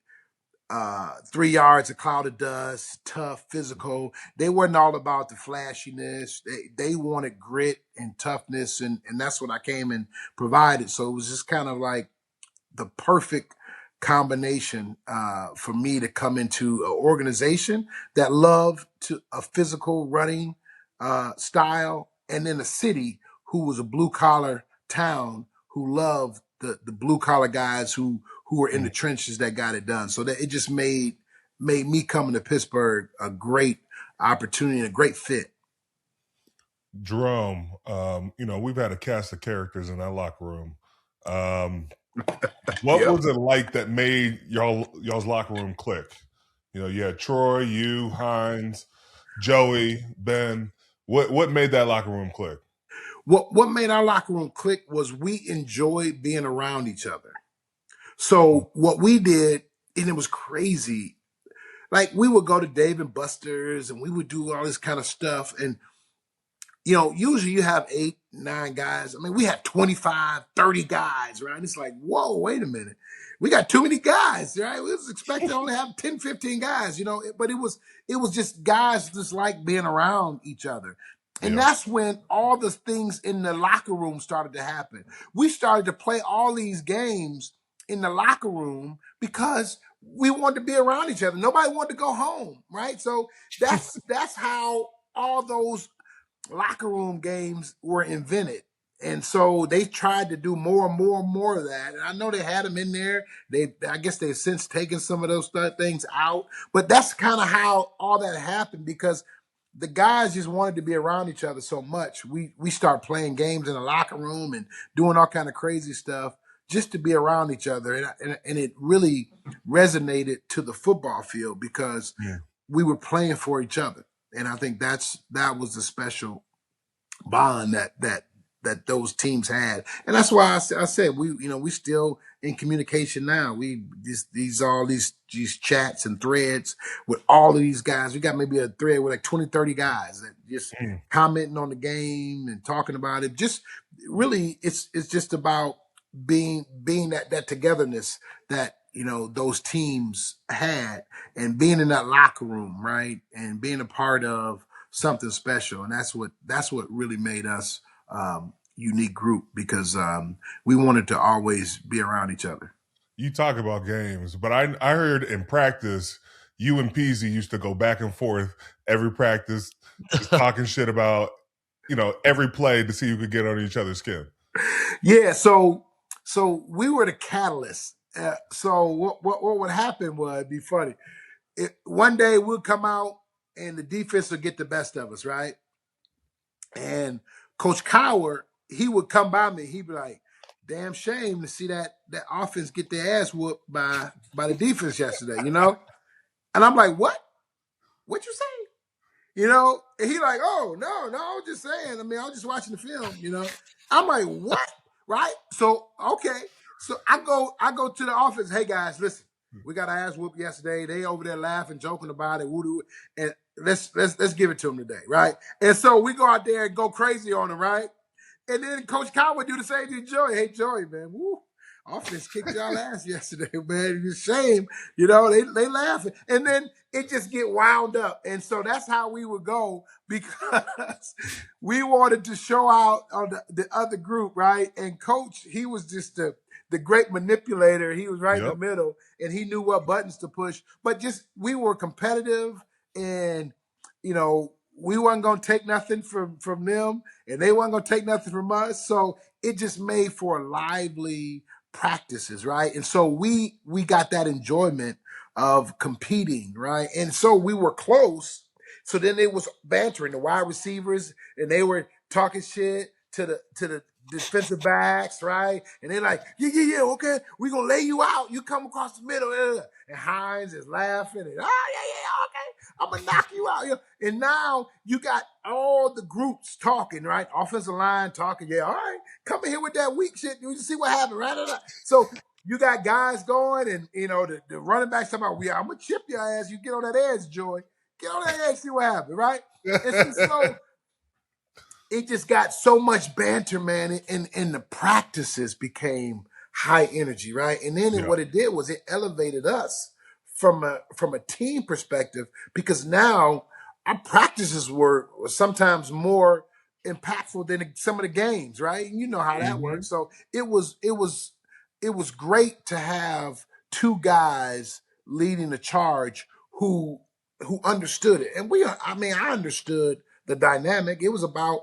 3 yards, a cloud of dust, tough, physical. They weren't all about the flashiness. They wanted grit and toughness, and that's what I came and provided. So it was just kind of like the perfect combination for me to come into an organization that loved a physical running style, and then a city who was a blue collar town who loved the blue collar guys who were in the trenches that got it done. So that it just made me coming to Pittsburgh a great opportunity and a great fit. Jerome, we've had a cast of characters in that locker room. What was it like that made y'all's locker room click? You had Troy, you, Hines, Joey, Ben. What made that locker room click? What made our locker room click was we enjoyed being around each other. So what we did, and it was crazy, like we would go to Dave and Buster's and we would do all this kind of stuff. And, usually you have 8, 9 guys. I mean, we had 25, 30 guys, right? It's like, whoa, wait a minute. We got too many guys, right? We was expecting to only have 10, 15 guys, but it was just guys just like being around each other. And that's when all the things in the locker room started to happen. We started to play all these games in the locker room because we wanted to be around each other. Nobody wanted to go home, right? So that's how all those locker room games were invented. And so they tried to do more and more and more of that. And I know they had them in there. I guess they've since taken some of those things out. But that's kind of how all that happened, because the guys just wanted to be around each other so much. We start playing games in the locker room and doing all kind of crazy stuff just to be around each other. And it really resonated to the football field because we were playing for each other. And I think that was the special bond that those teams had. And that's why I said we still in communication now. We these chats and threads with all of these guys. We got maybe a thread with like 20, 30 guys that just commenting on the game and talking about it. Just really it's just about being that togetherness that those teams had, and being in that locker room, right? And being a part of something special. And that's what really made us unique group, because we wanted to always be around each other. You talk about games, but I heard in practice, you and Peasy used to go back and forth every practice, just talking shit about, every play to see who could get on each other's skin. Yeah. So we were the catalyst. So what would happen would be funny. One day we'll come out and the defense will get the best of us, right? And Coach Cowher, he would come by me. He'd be like, "Damn shame to see that offense get their ass whooped by the defense yesterday," And I'm like, "What? What you say?" And he like, "Oh, no, I was just saying. I mean, I was just watching the film, I'm like, "What?" Right? So, okay. So I go to the office. "Hey guys, listen, we got our ass whooped yesterday. They over there laughing, joking about it. Woo-doo, and let's give it to them today, right?" And so we go out there and go crazy on them, right? And then Coach Cowher would do the same to Joey. "Hey, Joey, man, woo, offense kicked y'all ass yesterday, man. It's a shame." They laughing. And then it just get wound up. And so that's how we would go, because we wanted to show out on the other group, right? And Coach, he was just the great manipulator. He was right in the middle, and he knew what buttons to push. But just we were competitive, and, we wasn't going to take nothing from them, and they wasn't going to take nothing from us. So it just made for lively practices, right? And so we got that enjoyment of competing, right? And so we were close. So then it was bantering the wide receivers, and they were talking shit to the defensive backs, right? And they're like, yeah, okay, we're going to lay you out. You come across the middle. And Hines is laughing. And, yeah, okay, I'm going to knock you out. And now you got all the groups talking, right? Offensive line talking. Yeah, all right, come in here with that weak shit. You see what happened, right? So you got guys going, and, the running backs talking about, I'm going to chip your ass. You get on that edge, Joy. Get on that edge, see what happened, right? And so it just got so much banter, man, and the practices became high energy, right? And then what it did was it elevated us from a team perspective, because now our practices were sometimes more impactful than some of the games, right? And you know how that Mm-hmm. works. So it was great to have two guys leading the charge who understood it. And I understood the dynamic. It was about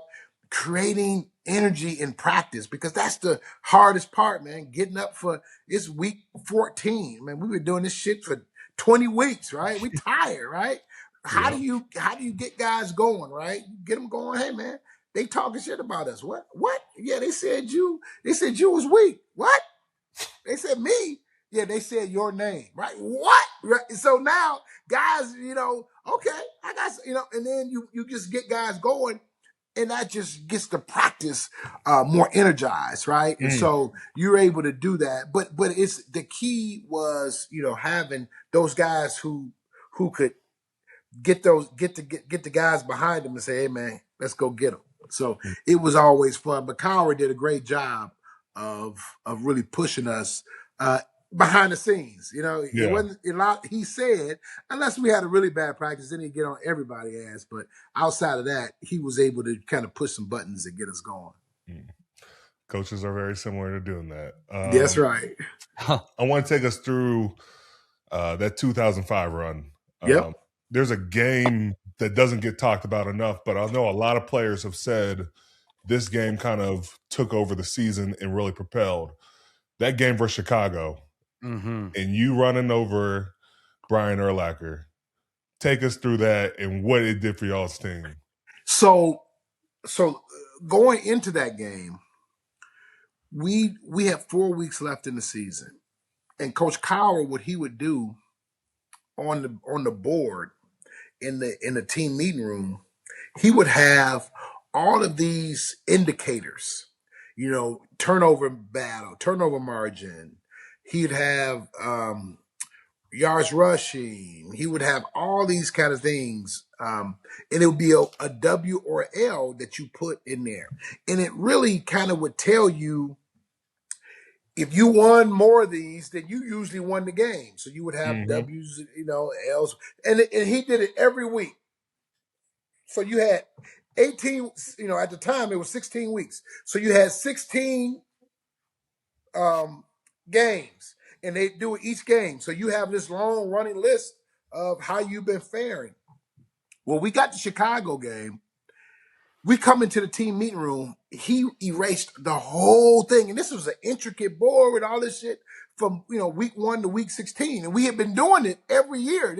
creating energy in practice, because that's the hardest part, man. Getting up for it's week 14. Man, we've been doing this shit for 20 weeks, right? We tired, right? How do Yep. you get guys going, right? Get them going. Hey, man, they talking shit about us. What? Yeah, they said you was weak. What? They said me. Yeah, they said your name, right? What? Right? So now, guys, okay, I got, and then you just get guys going, and that just gets the practice more energized, right? And so you're able to do that. But it's the key was having those guys who could get the guys behind them and say, hey man, let's go get them. So it was always fun. But Cowher did a great job of really pushing us behind the scenes. It Yeah. wasn't a lot. He said, unless we had a really bad practice, then he'd get on everybody's ass. But outside of that, he was able to kind of push some buttons and get us going. Coaches are very similar to doing that. That's right. I want to take us through that 2005 run. Yep. There's a game that doesn't get talked about enough, but I know a lot of players have said this game kind of took over the season and really propelled. That game versus Chicago, and you running over Brian Urlacher. Take us through that and what it did for y'all's team. So going into that game, we had 4 weeks left in the season, and Coach Cowher, what he would do on the board in the team meeting room, he would have all of these indicators, turnover battle, turnover margin. He'd have yards rushing. He would have all these kind of things. And it would be a W or L that you put in there. And it really kind of would tell you, if you won more of these, then you usually won the game. So you would have W's, L's. And he did it every week. So you had 18, at the time it was 16 weeks. So you had 16 games, and they do it each game. So you have this long running list of how you've been faring. Well, we got the Chicago game. We come into the team meeting room. He erased the whole thing. And this was an intricate board with all this shit from, week 1 to week 16. And we had been doing it every year.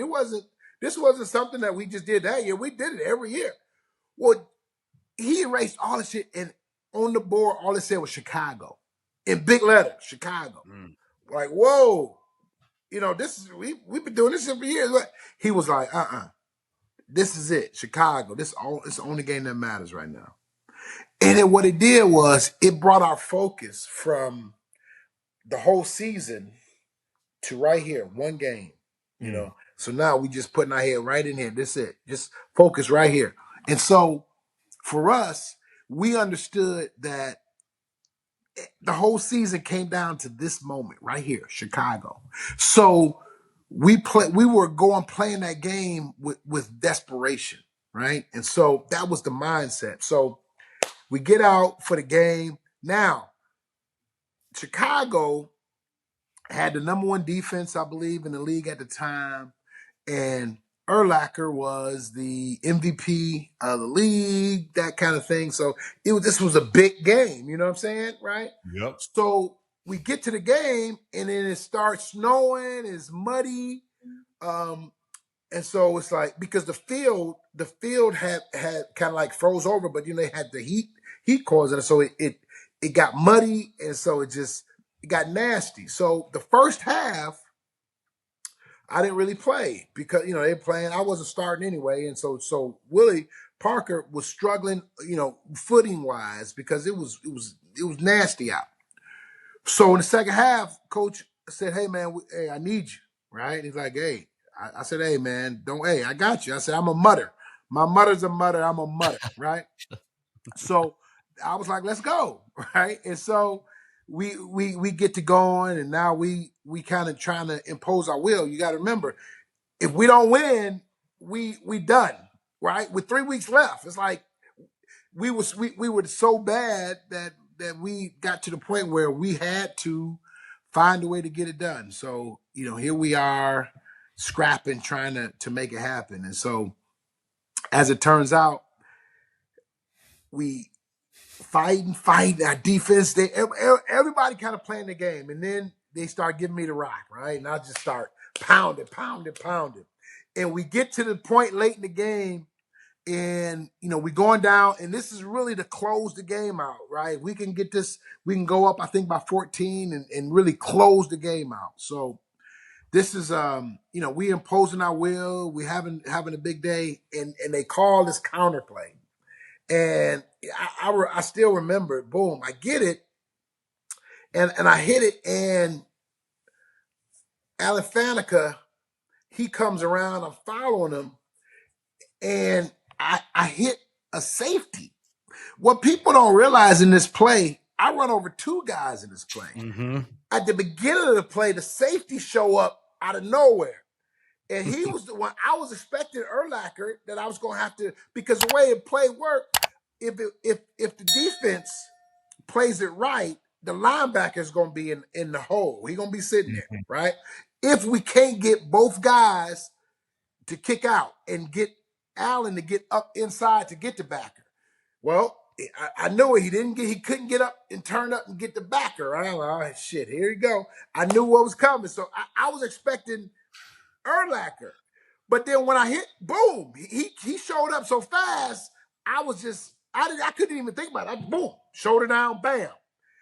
This wasn't something that we just did that year. We did it every year. Well, he erased all the shit, and on the board, all it said was Chicago. In big letters, Chicago. Like, whoa. We've been doing this shit for years. He was like, this is it, Chicago. It's the only game that matters right now. And then what it did was it brought our focus from the whole season to right here, one game. So now we just putting our head right in here. This is it. Just focus right here. And so for us, we understood that the whole season came down to this moment right here, Chicago. So we were playing that game with desperation, right? And so that was the mindset. So we get out for the game. Now, Chicago had the number 1 defense, I believe, in the league at the time. And Urlacher was the MVP of the league, that kind of thing. So this was a big game, you know what I'm saying, right? Yep. So we get to the game, and then it starts snowing, it's muddy. And so it's like, because the field had kind of like froze over, but they had the heat cores in it, so it got muddy, and so it got nasty. So the first half, I didn't really play because they were playing. I wasn't starting anyway, and so Willie Parker was struggling, footing wise, because it was nasty out. So in the second half, Coach said, "Hey man, I need you." Right? And he's like, "Hey," I said, "Hey man, I got you." I said, "I'm a mutter. My mutter's a mutter. I'm a mutter." Right? So I was like, "Let's go." Right? And so we get to going, and now we kind of trying to impose our will. You got to remember, if we don't win, we done, right? With 3 weeks left, it's like we were so bad that we got to the point where we had to find a way to get it done. So here we are scrapping, trying to make it happen. And so, as it turns out, we fight. Our defense, everybody kind of playing the game, and then they start giving me the rock, right? And I just start pounding. And we get to the point late in the game, and we going down, and this is really to close the game out, right? We can get this, we can go up, I think, by 14 and really close the game out. So this is we imposing our will, we having a big day, and they call this counter play. And I still remember it. Boom, I get it, and I hit it, and Alan Faneca, he comes around, I'm following him, and I hit a safety. What people don't realize in this play, I run over 2 guys in this play. Mm-hmm. At the beginning of the play, the safety show up out of nowhere. And he was the one. I was expecting Urlacher that I was going to have to, because the way the play worked, if the defense plays it right, the linebacker is going to be in the hole. He's going to be sitting there, right? If we can't get both guys to kick out and get Allen to get up inside to get the backer. Well, I knew it. He couldn't get up and turn up and get the backer. I was like, oh, shit, here you go. I knew what was coming. So I was expecting Urlacher. But then when I hit, boom, he showed up so fast, I couldn't even think about it. Boom, shoulder down, bam.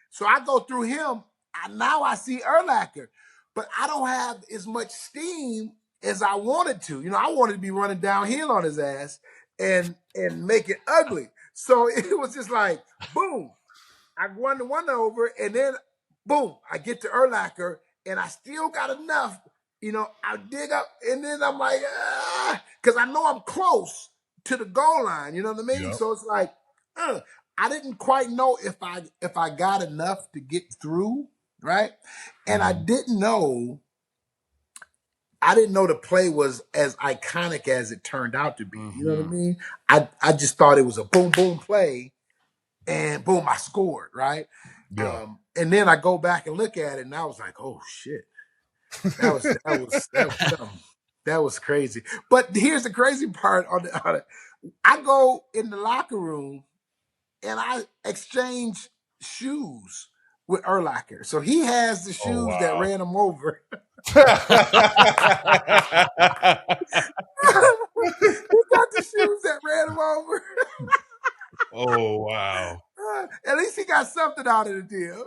So I go through him. Now I see Urlacher. But I don't have as much steam as I wanted to. I wanted to be running downhill on his ass and make it ugly. So it was just like, boom, I run the one over, and then boom, I get to Urlacher, and I still got enough. I dig up, and then I'm like, because I know I'm close to the goal line. You know what I mean? Yep. So it's like, I didn't quite know if I got enough to get through, right? And I didn't know the play was as iconic as it turned out to be. You know what I mean? I just thought it was a boom, boom play, and boom, I scored, right? Yeah. And then I go back and look at it, and I was like, oh, shit. That was crazy. But here's the crazy part on it. I go in the locker room, and I exchange shoes with Urlacher. So he has the shoes that ran him over. He got the shoes that ran him over. Oh, wow. At least he got something out of the deal.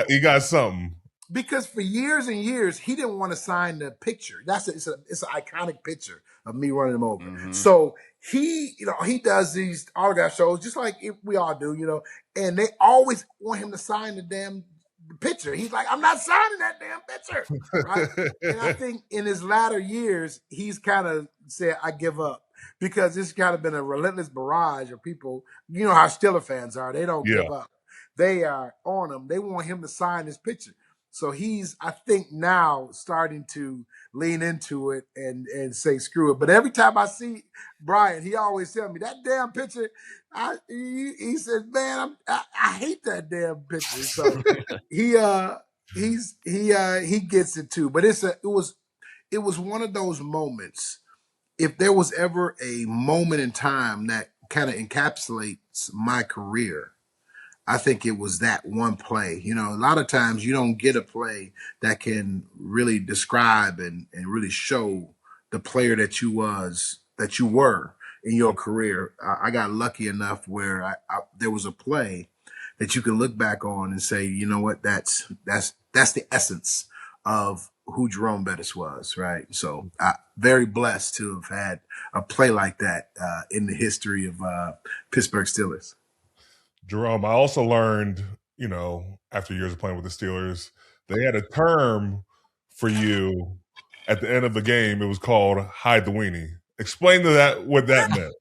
he got something. Because for years and years, he didn't want to sign the picture. It's an iconic picture of me running him over. Mm-hmm. So he does these autograph shows just like we all do, and they always want him to sign the damn picture. He's like, I'm not signing that damn picture, right? And I think in his latter years, he's kind of said, I give up, because it's kind of been a relentless barrage of people. You know how Steeler fans are. They don't give up. They are on him. They want him to sign his picture. So he's, I think, now starting to lean into it and say, screw it. But every time I see Brian, he always tells me, that damn picture, he says, man, I hate that damn picture. So he gets it too. But it was one of those moments. If there was ever a moment in time that kind of encapsulates my career, I think it was that one play. A lot of times you don't get a play that can really describe and really show the player that you were in your career. I got lucky enough where there was a play that you can look back on and say, you know what, that's the essence of who Jerome Bettis was, right? So I'm very blessed to have had a play like that in the history of Pittsburgh Steelers. Jerome, I also learned, after years of playing with the Steelers, they had a term for you at the end of the game. It was called hide the weenie. Explain to that what that meant.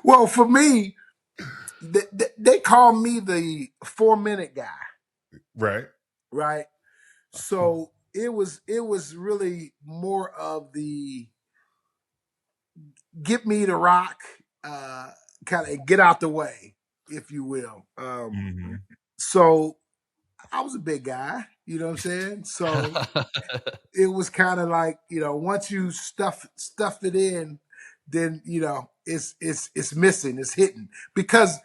Well, for me, they call me the 4-minute guy, Right. right? So it was really more of the get me to rock, kind of get out the way, if you will. Mm-hmm. So I was a big guy, you know what I'm saying? So it was kind of like, once you stuff it in, then it's missing, it's hitting because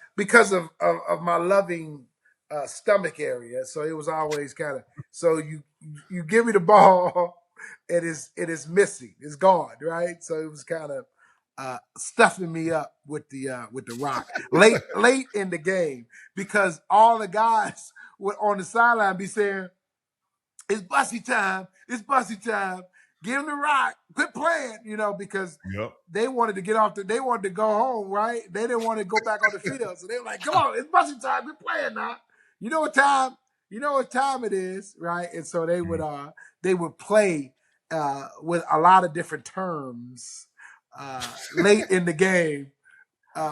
of my loving stomach area. So it was always kind of, so you give me the ball and it's missing, it's gone, right? So it was kind of stuffing me up with the rock late in the game because all the guys would on the sideline be saying, it's Bussy time. It's Bussy time. Give him the rock. Quit playing, because Yep. they wanted to get off they wanted to go home, right? They didn't want to go back on the field. So they were like, come on, it's Bussy time. Quit playing now. You know what time it is, right? And so they would play with a lot of different terms late in the game.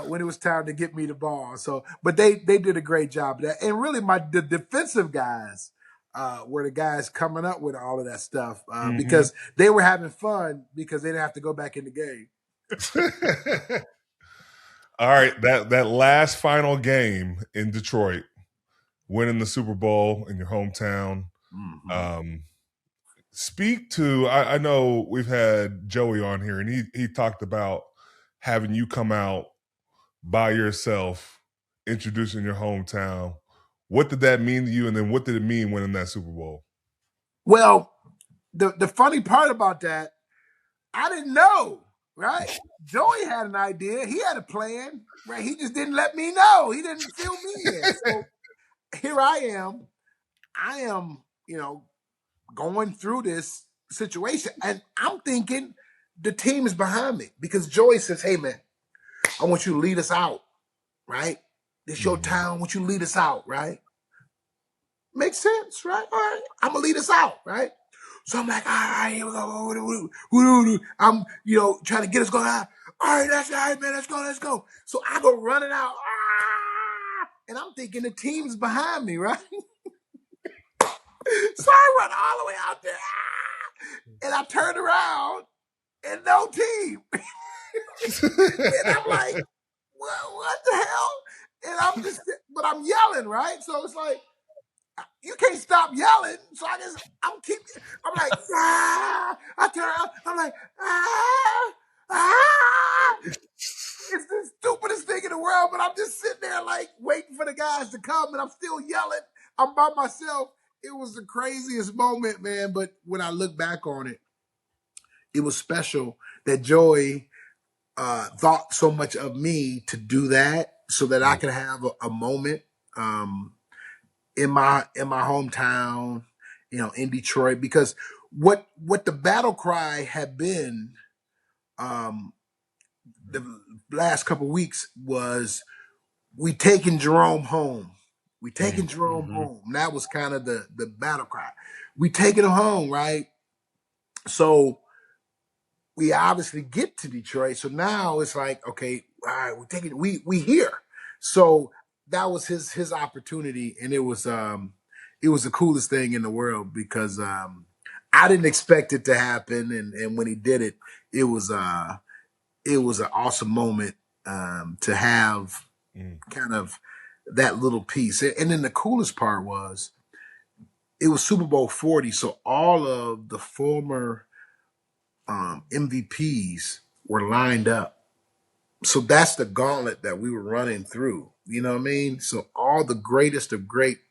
When it was time to get me the ball. So, but they did a great job of that. And really the defensive guys were the guys coming up with all of that stuff because they were having fun because they didn't have to go back in the game. All right, that last final game in Detroit, winning the Super Bowl in your hometown. Mm-hmm. Speak to, I know we've had Joey on here, and he talked about having you come out by yourself, introducing your hometown. What did that mean to you, and then what did it mean winning that Super Bowl? Well, the funny part about that, I didn't know, right? Joey had an idea. He had a plan, right? He just didn't let me know. He didn't fill me in. So here I am. I am, going through this situation, and I'm thinking the team is behind me because Joey says, "Hey, man, I want you to lead us out, right? This your town. I want you to lead us out, right? Makes sense, right? All right, I'm gonna lead us out, right?" So I'm like, all right, here we go. I'm, trying to get us going. All right, that's all right, man. Let's go. So I go running out, and I'm thinking the team's behind me, right? So I run all the way out there, and I turn around, and no team. And I'm like, what the hell? And but I'm yelling, right? So it's like, you can't stop yelling. So I'm like, I turn around, I'm like, It's the stupidest thing in the world, but I'm just sitting there like waiting for the guys to come, and I'm still yelling. I'm by myself. It was the craziest moment, man. But when I look back on it, it was special that Joey thought so much of me to do that so that I could have a moment in my hometown, in Detroit, because what the battle cry had been the last couple of weeks was, we taking Jerome home. We taking Jerome home. That was kind of the battle cry. We taking him home, right? So we obviously get to Detroit. So now it's like, okay, all right, we're taking we here. So that was his opportunity, and it was the coolest thing in the world because I didn't expect it to happen, and when he did it, it was an awesome moment to have kind of that little piece. And then the coolest part was it was Super Bowl 40, so all of the former MVPs were lined up. So that's the gauntlet that we were running through. You know what I mean? So all the greatest of greats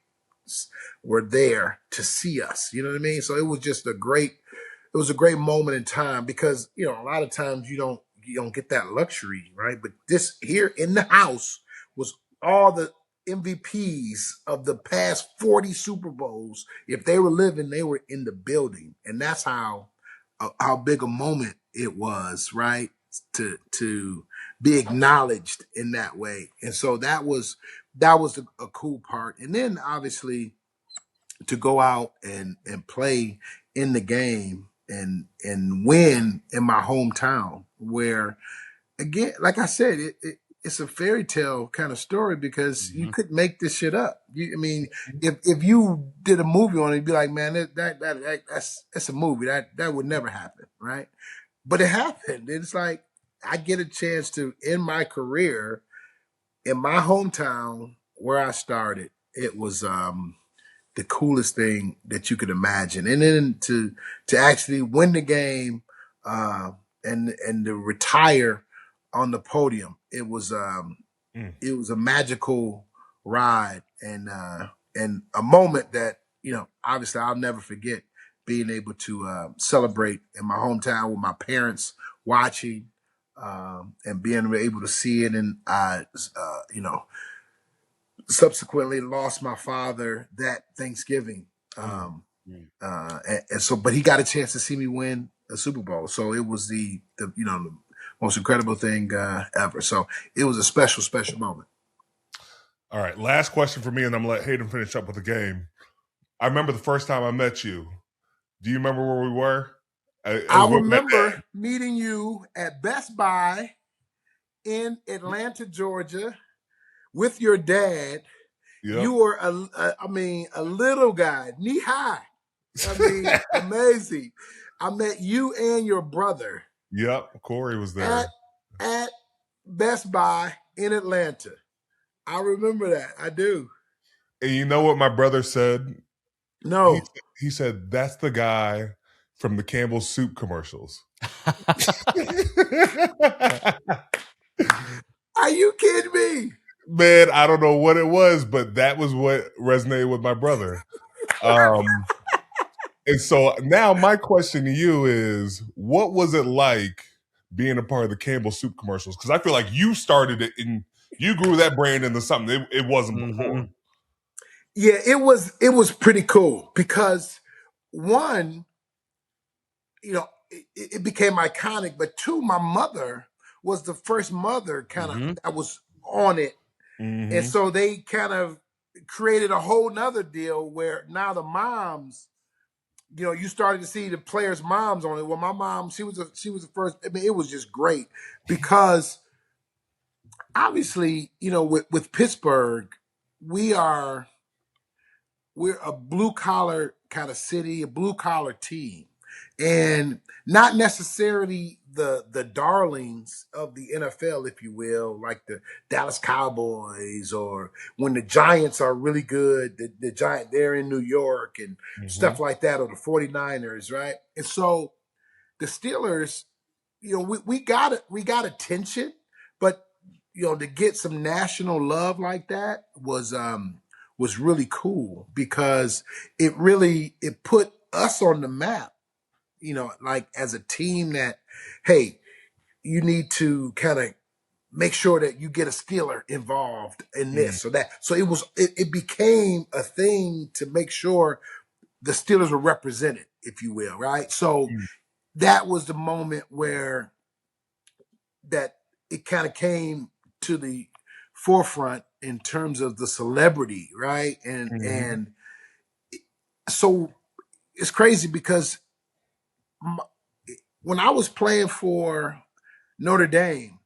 were there to see us. You know what I mean? So it was just a great moment in time because, a lot of times you don't get that luxury, right? But this here in the house was all the MVPs of the past 40 Super Bowls. If they were living, they were in the building. And that's how big a moment it was, right? To be acknowledged in that way. And so that was a cool part. And then obviously to go out and play in the game and win in my hometown, where again, like I said, it's a fairy tale kind of story because you couldn't make this shit up. I mean, if you did a movie on it, you'd be like, man, that's a movie that would never happen, right? But it happened. It's like I get a chance to end my career in my hometown where I started. It was the coolest thing that you could imagine, and then to actually win the game and to retire on the podium, it was a magical ride and a moment that obviously I'll never forget. Being able to celebrate in my hometown with my parents watching and being able to see it, and subsequently lost my father that Thanksgiving. And so, but he got a chance to see me win a Super Bowl. So it was the most incredible thing ever. So it was a special, special moment. All right. Last question for me, and I'm going to let Hayden finish up with the game. I remember the first time I met you. Do you remember where we were? I remember meeting you at Best Buy in Atlanta, Georgia, with your dad. Yep. You were a little guy, knee high. I mean, amazing. I met you and your brother. Yep, Corey was there. At Best Buy in Atlanta. I remember that. I do. And you know what my brother said? No. He said, that's the guy from the Campbell soup commercials. Are you kidding me? Man, I don't know what it was, but that was what resonated with my brother. And so now my question to you is, what was it like being a part of the Campbell soup commercials? Because I feel like you started it and you grew that brand into something it wasn't before. Yeah, it was pretty cool because one, it became iconic, but two, my mother was the first mother kind of that was on it. And so they kind of created a whole nother deal where now the moms, you started to see the players' moms on it. Well, my mom, she was the first. I mean, it was just great because obviously, with Pittsburgh, we're a blue collar kind of city, a blue collar team, and not necessarily the darlings of the NFL, if you will, like the Dallas Cowboys, or when the Giants are really good, the Giant, they're in New York and stuff like that, or the 49ers, right? And so the Steelers, we got attention, but to get some national love like that was really cool because it put us on the map, like as a team that, hey, you need to kind of make sure that you get a Steeler involved in this or that. So it became a thing to make sure the Steelers were represented, if you will, right? So that was the moment where that it kind of came to the forefront in terms of the celebrity, right? And so it's crazy because when I was playing for Notre Dame,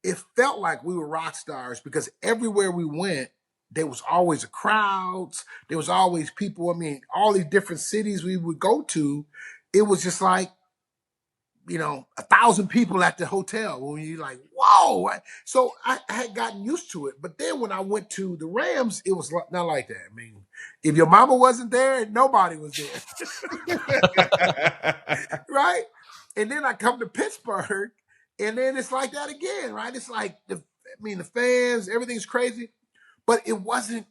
it felt like we were rock stars because everywhere we went, there was always a crowds. There was always people. I mean, all these different cities we would go to, it was just like, 1,000 people at the hotel. When you're like, whoa. So I had gotten used to it. But then when I went to the Rams, it was not like that. I mean, if your mama wasn't there, nobody was there. Right? And then I come to Pittsburgh, and then it's like that again, right? It's like, the fans, everything's crazy. But it wasn't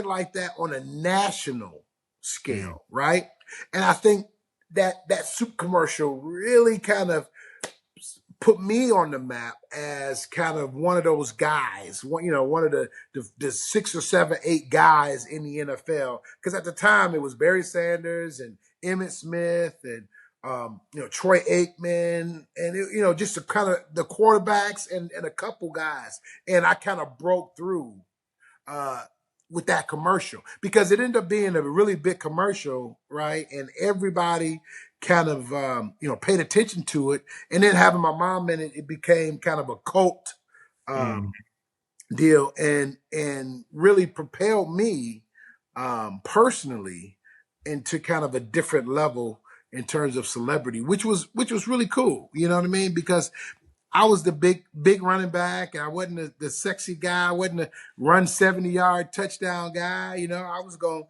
like that on a national scale, right? And I think that soup commercial really kind of put me on the map as kind of one of those guys, one of the 6 or 7, 8 guys in the NFL. Because at the time it was Barry Sanders and Emmitt Smith and Troy Aikman and just the kind of the quarterbacks and a couple guys, and I kind of broke through with that commercial because it ended up being a really big commercial, right? And everybody kind of paid attention to it, and then having my mom in it, it became kind of a cult deal, and really propelled me personally into kind of a different level in terms of celebrity, which was really cool. You know what I mean? Because I was the big running back. I wasn't the sexy guy. I wasn't the run 70-yard touchdown guy. You know, I was going.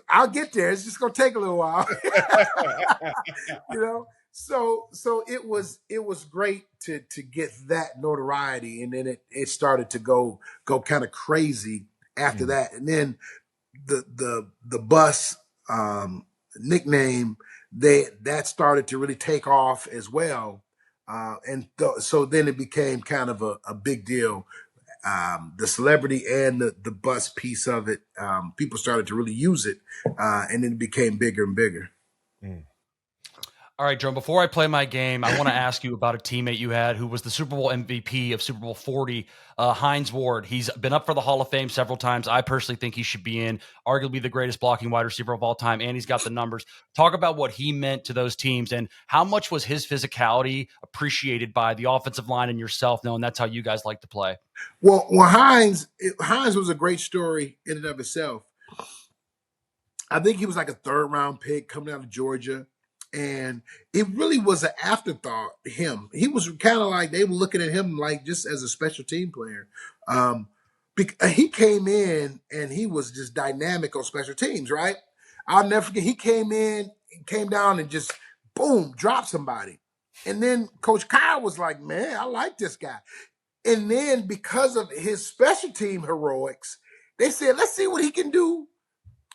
I'll get there. It's just gonna take a little while. You know. So it was great to get that notoriety, and then it started to go kind of crazy after that, and then the bus nickname that started to really take off as well. So then it became kind of a big deal. The celebrity and the bus piece of it, people started to really use it, and then it became bigger and bigger. All right, Jerome, before I play my game, I want to ask you about a teammate you had who was the Super Bowl MVP of Super Bowl 40, Hines Ward. He's been up for the Hall of Fame several times. I personally think he should be in, arguably the greatest blocking wide receiver of all time, and he's got the numbers. Talk about what he meant to those teams and how much was his physicality appreciated by the offensive line and yourself, knowing that's how you guys like to play. Well, Hines was a great story in and of itself. I think he was like a third-round pick coming out of Georgia. And it really was an afterthought. He was kind of like they were looking at him like just as a special team player. He came in and he was just dynamic on special teams, right? I'll never forget. He came down and just boom, dropped somebody. And then Coach Cowher was like, "Man, I like this guy." And then because of his special team heroics, they said, "Let's see what he can do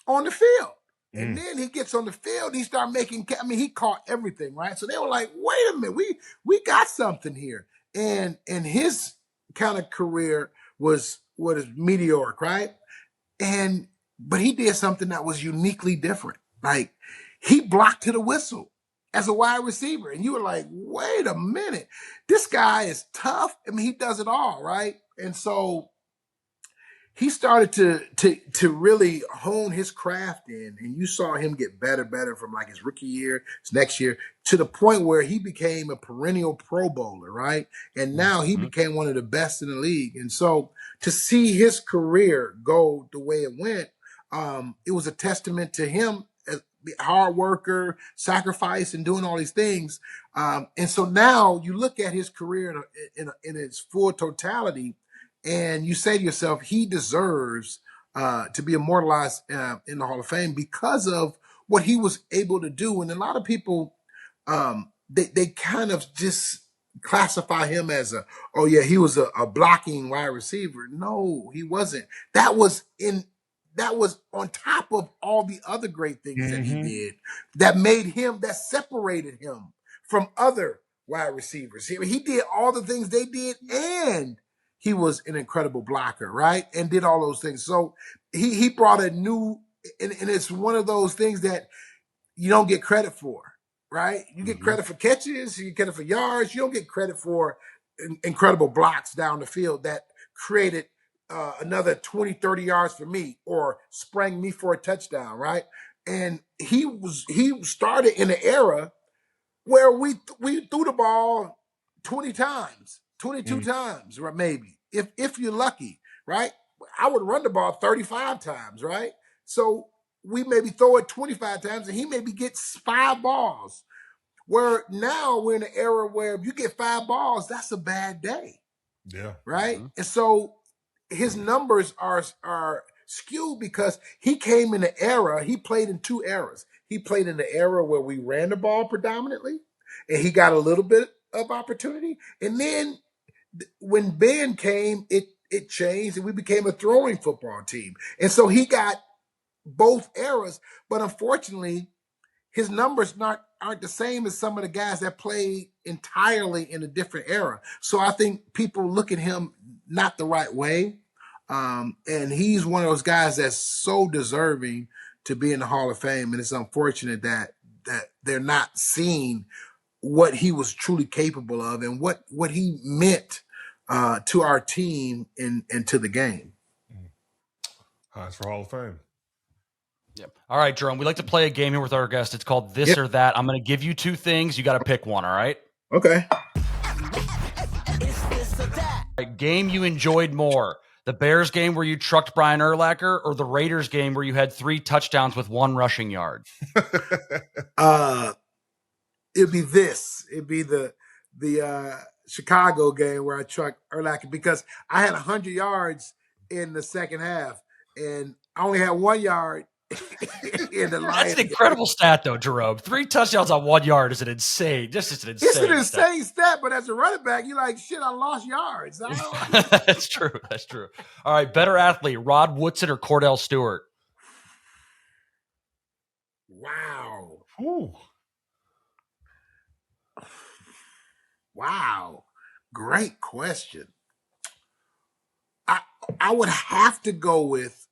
on the field." And then he gets on the field, he started making, he caught everything, right? So they were like, wait a minute, we got something here. And his kind of career was meteoric, right? But he did something that was uniquely different. Like, he blocked to the whistle as a wide receiver. And you were like, wait a minute, this guy is tough. He does it all, right? And so he started to really hone his craft in, and you saw him get better from like his rookie year, his next year, to the point where he became a perennial Pro Bowler, right? And now he became one of the best in the league. And so to see his career go the way it went, it was a testament to him as a hard worker, sacrifice, and doing all these things. And so now you look at his career in its full totality, and you say to yourself, he deserves to be immortalized in the Hall of Fame because of what he was able to do. And a lot of people, they kind of just classify him as he was a blocking wide receiver. No, he wasn't. That was on top of all the other great things that he did that separated him from other wide receivers. He did all the things they did, and he was an incredible blocker, right? And did all those things. So he brought a new, and it's one of those things that you don't get credit for, right? You get credit for catches, you get credit for yards. You don't get credit for incredible blocks down the field that created another 20, 30 yards for me or sprang me for a touchdown, right? And he started in an era where we threw the ball 20 times. 22 times, or maybe, if you're lucky, right? I would run the ball 35 times, right? So we maybe throw it 25 times, and he maybe gets 5 balls. Where now we're in an era where if you get 5 balls, that's a bad day. Yeah. Right? And so his numbers are skewed because he came in an era, he played in 2 eras. He played in the era where we ran the ball predominantly, and he got a little bit of opportunity. And then when Ben came, it changed, and we became a throwing football team. And so he got both eras, but unfortunately, his numbers aren't the same as some of the guys that played entirely in a different era. So I think people look at him not the right way. And he's one of those guys that's so deserving to be in the Hall of Fame. And it's unfortunate that they're not seeing what he was truly capable of and what he meant to our team and to the game. Hines for Hall of Fame. Yep. All right, Jerome, we like to play a game here with our guest. It's called This or That. I'm going to give you 2 things. You got to pick one, all right? Okay. It's this or that. Right, game you enjoyed more, the Bears game where you trucked Brian Urlacher, or the Raiders game where you had 3 touchdowns with 1 rushing yard? It'd be this. It'd be the Chicago game where I trucked Urlacher because I had 100 yards in the second half, and I only had 1 yard in the Lions. That's an incredible stat, though, Jerome. 3 touchdowns on 1 yard is an insane. It's an insane. It's an insane stat, but as a running back, you're like, shit, I lost yards. That's true. That's true. All right, better athlete, Rod Woodson or Cordell Stewart? Wow. Ooh. Wow. Great question. I would have to go with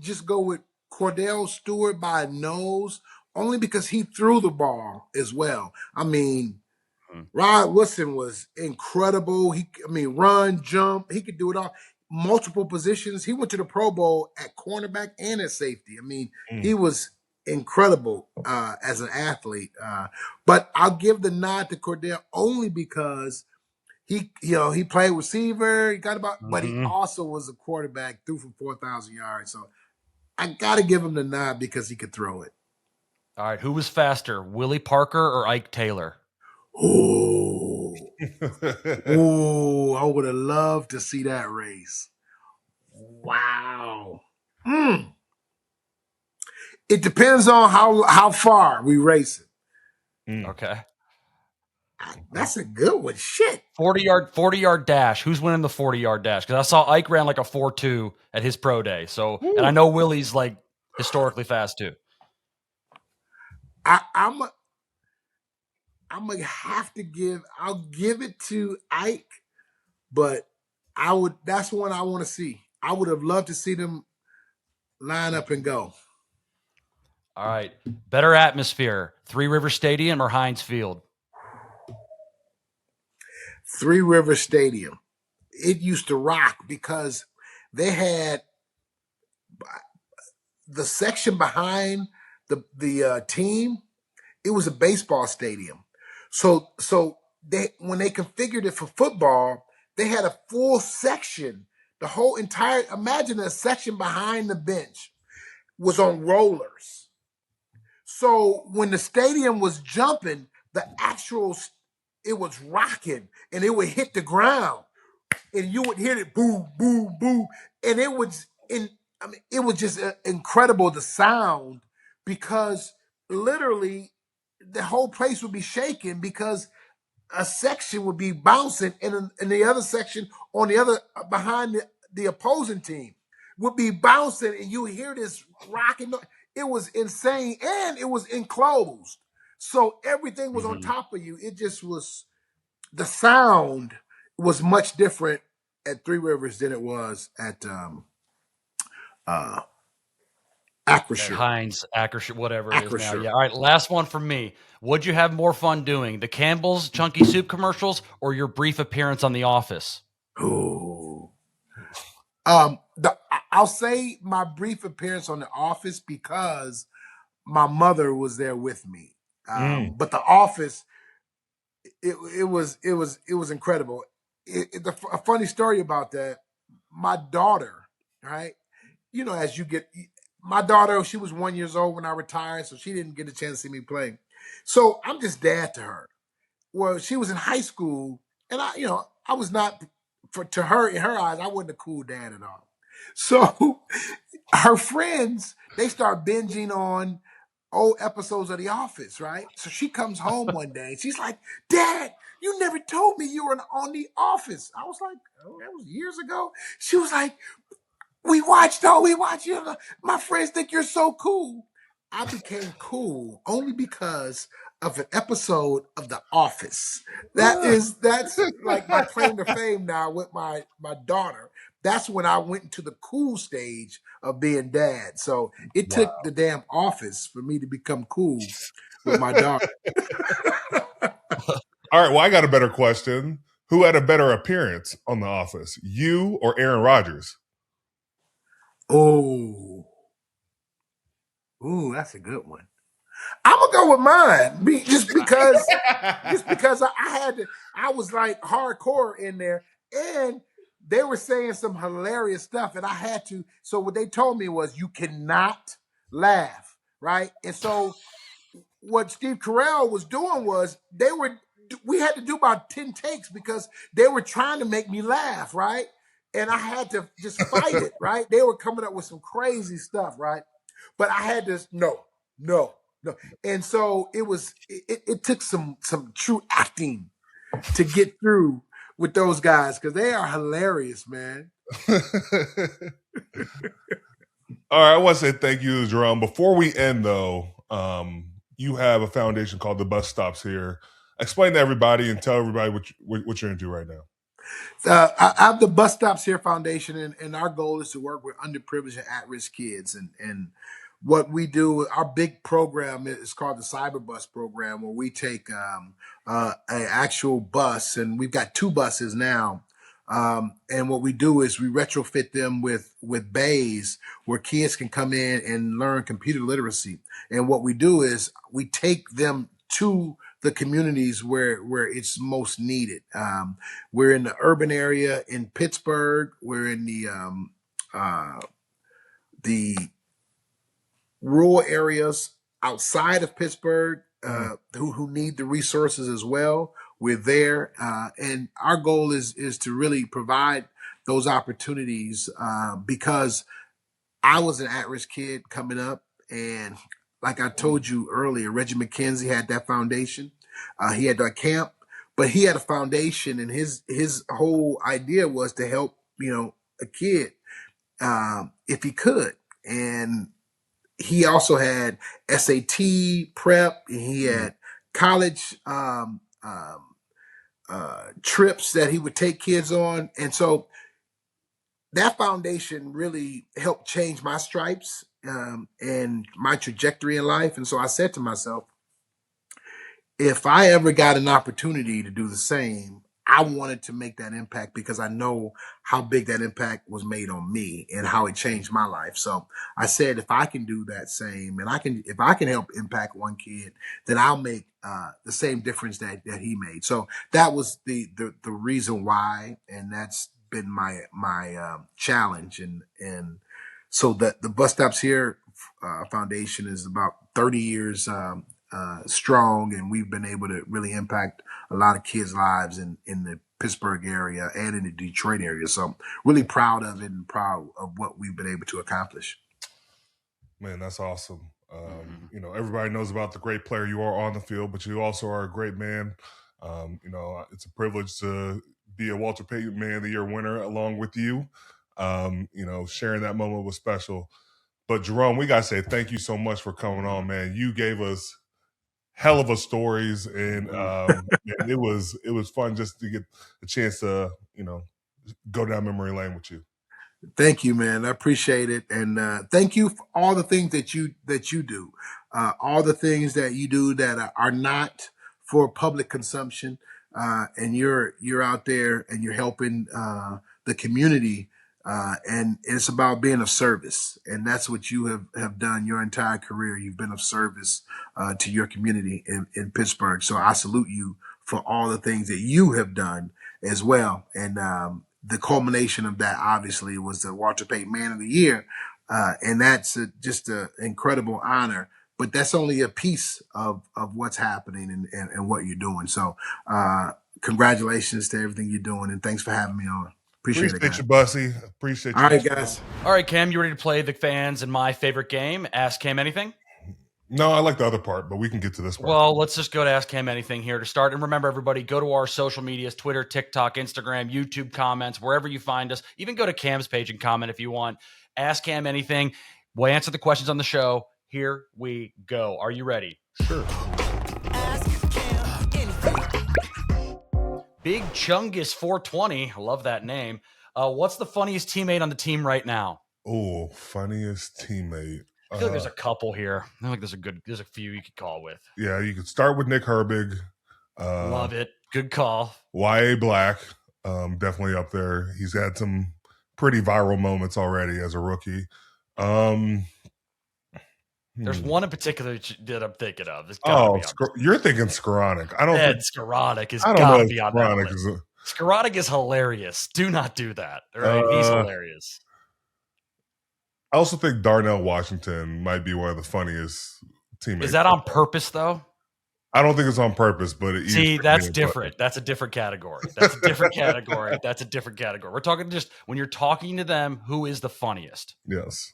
just go with Cordell Stewart by a nose, only because he threw the ball as well. I mean, Rod Woodson was incredible. Run, jump, he could do it all. Multiple positions. He went to the Pro Bowl at cornerback and at safety. He was incredible as an athlete. But I'll give the nod to Cordell only because he played receiver. He got but he also was a quarterback, threw for 4,000 yards. So I got to give him the nod because he could throw it. All right, who was faster, Willie Parker or Ike Taylor? Ooh, I would have loved to see that race. Wow. It depends on how far we race it. Okay. That's a good one. Shit. 40-yard dash. Who's winning the 40-yard dash? Because I saw Ike ran like a 4.2 at his pro day. So, and I know Willie's like historically fast too. I'm gonna have to I'll give it to Ike, but that's one I want to see. I would have loved to see them line up and go. All right. Better atmosphere, Three River Stadium or Hines Field? Three River Stadium. It used to rock because they had the section behind the team. It was a baseball stadium. So when they configured it for football, they had a full section. The whole entire, imagine a section behind the bench was on rollers. So when the stadium was jumping, it was rocking and it would hit the ground and you would hear it boom, boom, boom. And it was just incredible, the sound, because literally the whole place would be shaking because a section would be bouncing and the other section on the other behind the opposing team would be bouncing and you hear this rocking. It was insane and it was enclosed. So everything was on top of you. It just was, the sound was much different at Three Rivers than it was at Acrisure. Hines, Acrisure, whatever it is now. Yeah. All right, last one from me. Would you have more fun doing the Campbell's Chunky Soup commercials or your brief appearance on The Office? Ooh. I'll say my brief appearance on The Office because my mother was there with me. But The Office, it was incredible. A funny story about that. My daughter, right? My daughter, she was 1 year old when I retired, so she didn't get a chance to see me play. So I'm just dad to her. Well, she was in high school, and I was not, to her, in her eyes, I wasn't a cool dad at all. So her friends, they start binging on old episodes of The Office, right? So she comes home one day, and she's like, Dad, you never told me you were on The Office. I was like, oh, that was years ago. She was like, we watched. My friends think you're so cool. I became cool only because of an episode of The Office. That's like my claim to fame now with my daughter. That's when I went into the cool stage of being dad. So it took the damn Office for me to become cool with my daughter. All right, well, I got a better question. Who had a better appearance on The Office, you or Aaron Rodgers? Oh, that's a good one. I'm gonna go with mine, just because I was like hardcore in there, and they were saying some hilarious stuff, and I had to. So what they told me was, you cannot laugh, right? And so what Steve Carell was doing was, we had to do about 10 takes because they were trying to make me laugh, right? And I had to just fight it, right? They were coming up with some crazy stuff, right? But I had to no. And so it took some true acting to get through with those guys, because they are hilarious, man. All right, I want to say thank you to Jerome. Before we end, though, you have a foundation called the Bus Stops Here. Explain to everybody and tell everybody what you're into right now. I have the Bus Stops Here Foundation, and our goal is to work with underprivileged and at-risk kids. And what we do, our big program is called the Cyber Bus Program, where we take an actual bus, and we've got 2 buses now. And what we do is we retrofit them with bays where kids can come in and learn computer literacy. And what we do is we take them to the communities where it's most needed. We're in the urban area in Pittsburgh. We're in the rural areas outside of Pittsburgh who need the resources as well. We're there, and our goal is to really provide those opportunities, because I was an at-risk kid coming up, and like I told you earlier, Reggie McKenzie had that foundation. He had that camp, but he had a foundation, and his whole idea was to help a kid if he could. And he also had SAT prep, and he had college trips that he would take kids on. And so that foundation really helped change my stripes and my trajectory in life. And so I said to myself, if I ever got an opportunity to do the same, I wanted to make that impact, because I know how big that impact was made on me and how it changed my life. So I said, if I can do that same, and if I can help impact one kid, then I'll make the same difference that he made. So that was the reason why, and that's been my challenge. And so the Bus Stops Here Foundation is about 30 years strong, and we've been able to really impact a lot of kids' lives in the Pittsburgh area and in the Detroit area. So I'm really proud of it and proud of what we've been able to accomplish. Man, that's awesome. Everybody knows about the great player you are on the field, but you also are a great man. It's a privilege to be a Walter Payton Man of the Year winner along with you. Sharing that moment was special. But Jerome, we got to say thank you so much for coming on, man. You gave us hell of a stories, and it was fun just to get a chance to go down memory lane with you. Thank you, man. I appreciate it, and thank you for all the things that you do, all the things that you do that are not for public consumption, and you're out there and you're helping the community. And it's about being of service. And that's what you have done your entire career. You've been of service to your community in Pittsburgh. So I salute you for all the things that you have done as well. And the culmination of that, obviously, was the Walter Payton Man of the Year. And that's just an incredible honor. But that's only a piece of what's happening and what you're doing. So congratulations to everything you're doing. And thanks for having me on. Appreciate it, you, Bussy. Appreciate you. All right, guys. All right, Cam, you ready to play the fans and my favorite game, Ask Cam Anything? No, I like the other part, but we can get to this part. Well, let's just go to Ask Cam Anything here to start. And remember, everybody, go to our social medias, Twitter, TikTok, Instagram, YouTube comments, wherever you find us. Even go to Cam's page and comment if you want. Ask Cam Anything. We'll answer the questions on the show. Here we go. Are you ready? Sure. Big Chungus 420. I love that name. What's the funniest teammate on the team right now? Oh, funniest teammate. I feel like there's a couple here. I feel like there's a few you could call with. Yeah, you could start with Nick Herbig. Love it. Good call. Y.A. Black, definitely up there. He's had some pretty viral moments already as a rookie. There's one in particular that I'm thinking of. It's gotta be on. You're thinking Skowronek. I don't think Skowronek is I don't gotta know be on that list. Skowronek is hilarious. Do not do that. Right? He's hilarious. I also think Darnell Washington might be one of the funniest teammates. Is that on purpose, though? I don't think it's on purpose, but that's different. That's a different category. That's a different category. That's a different category. We're talking just when you're talking to them, who is the funniest? Yes.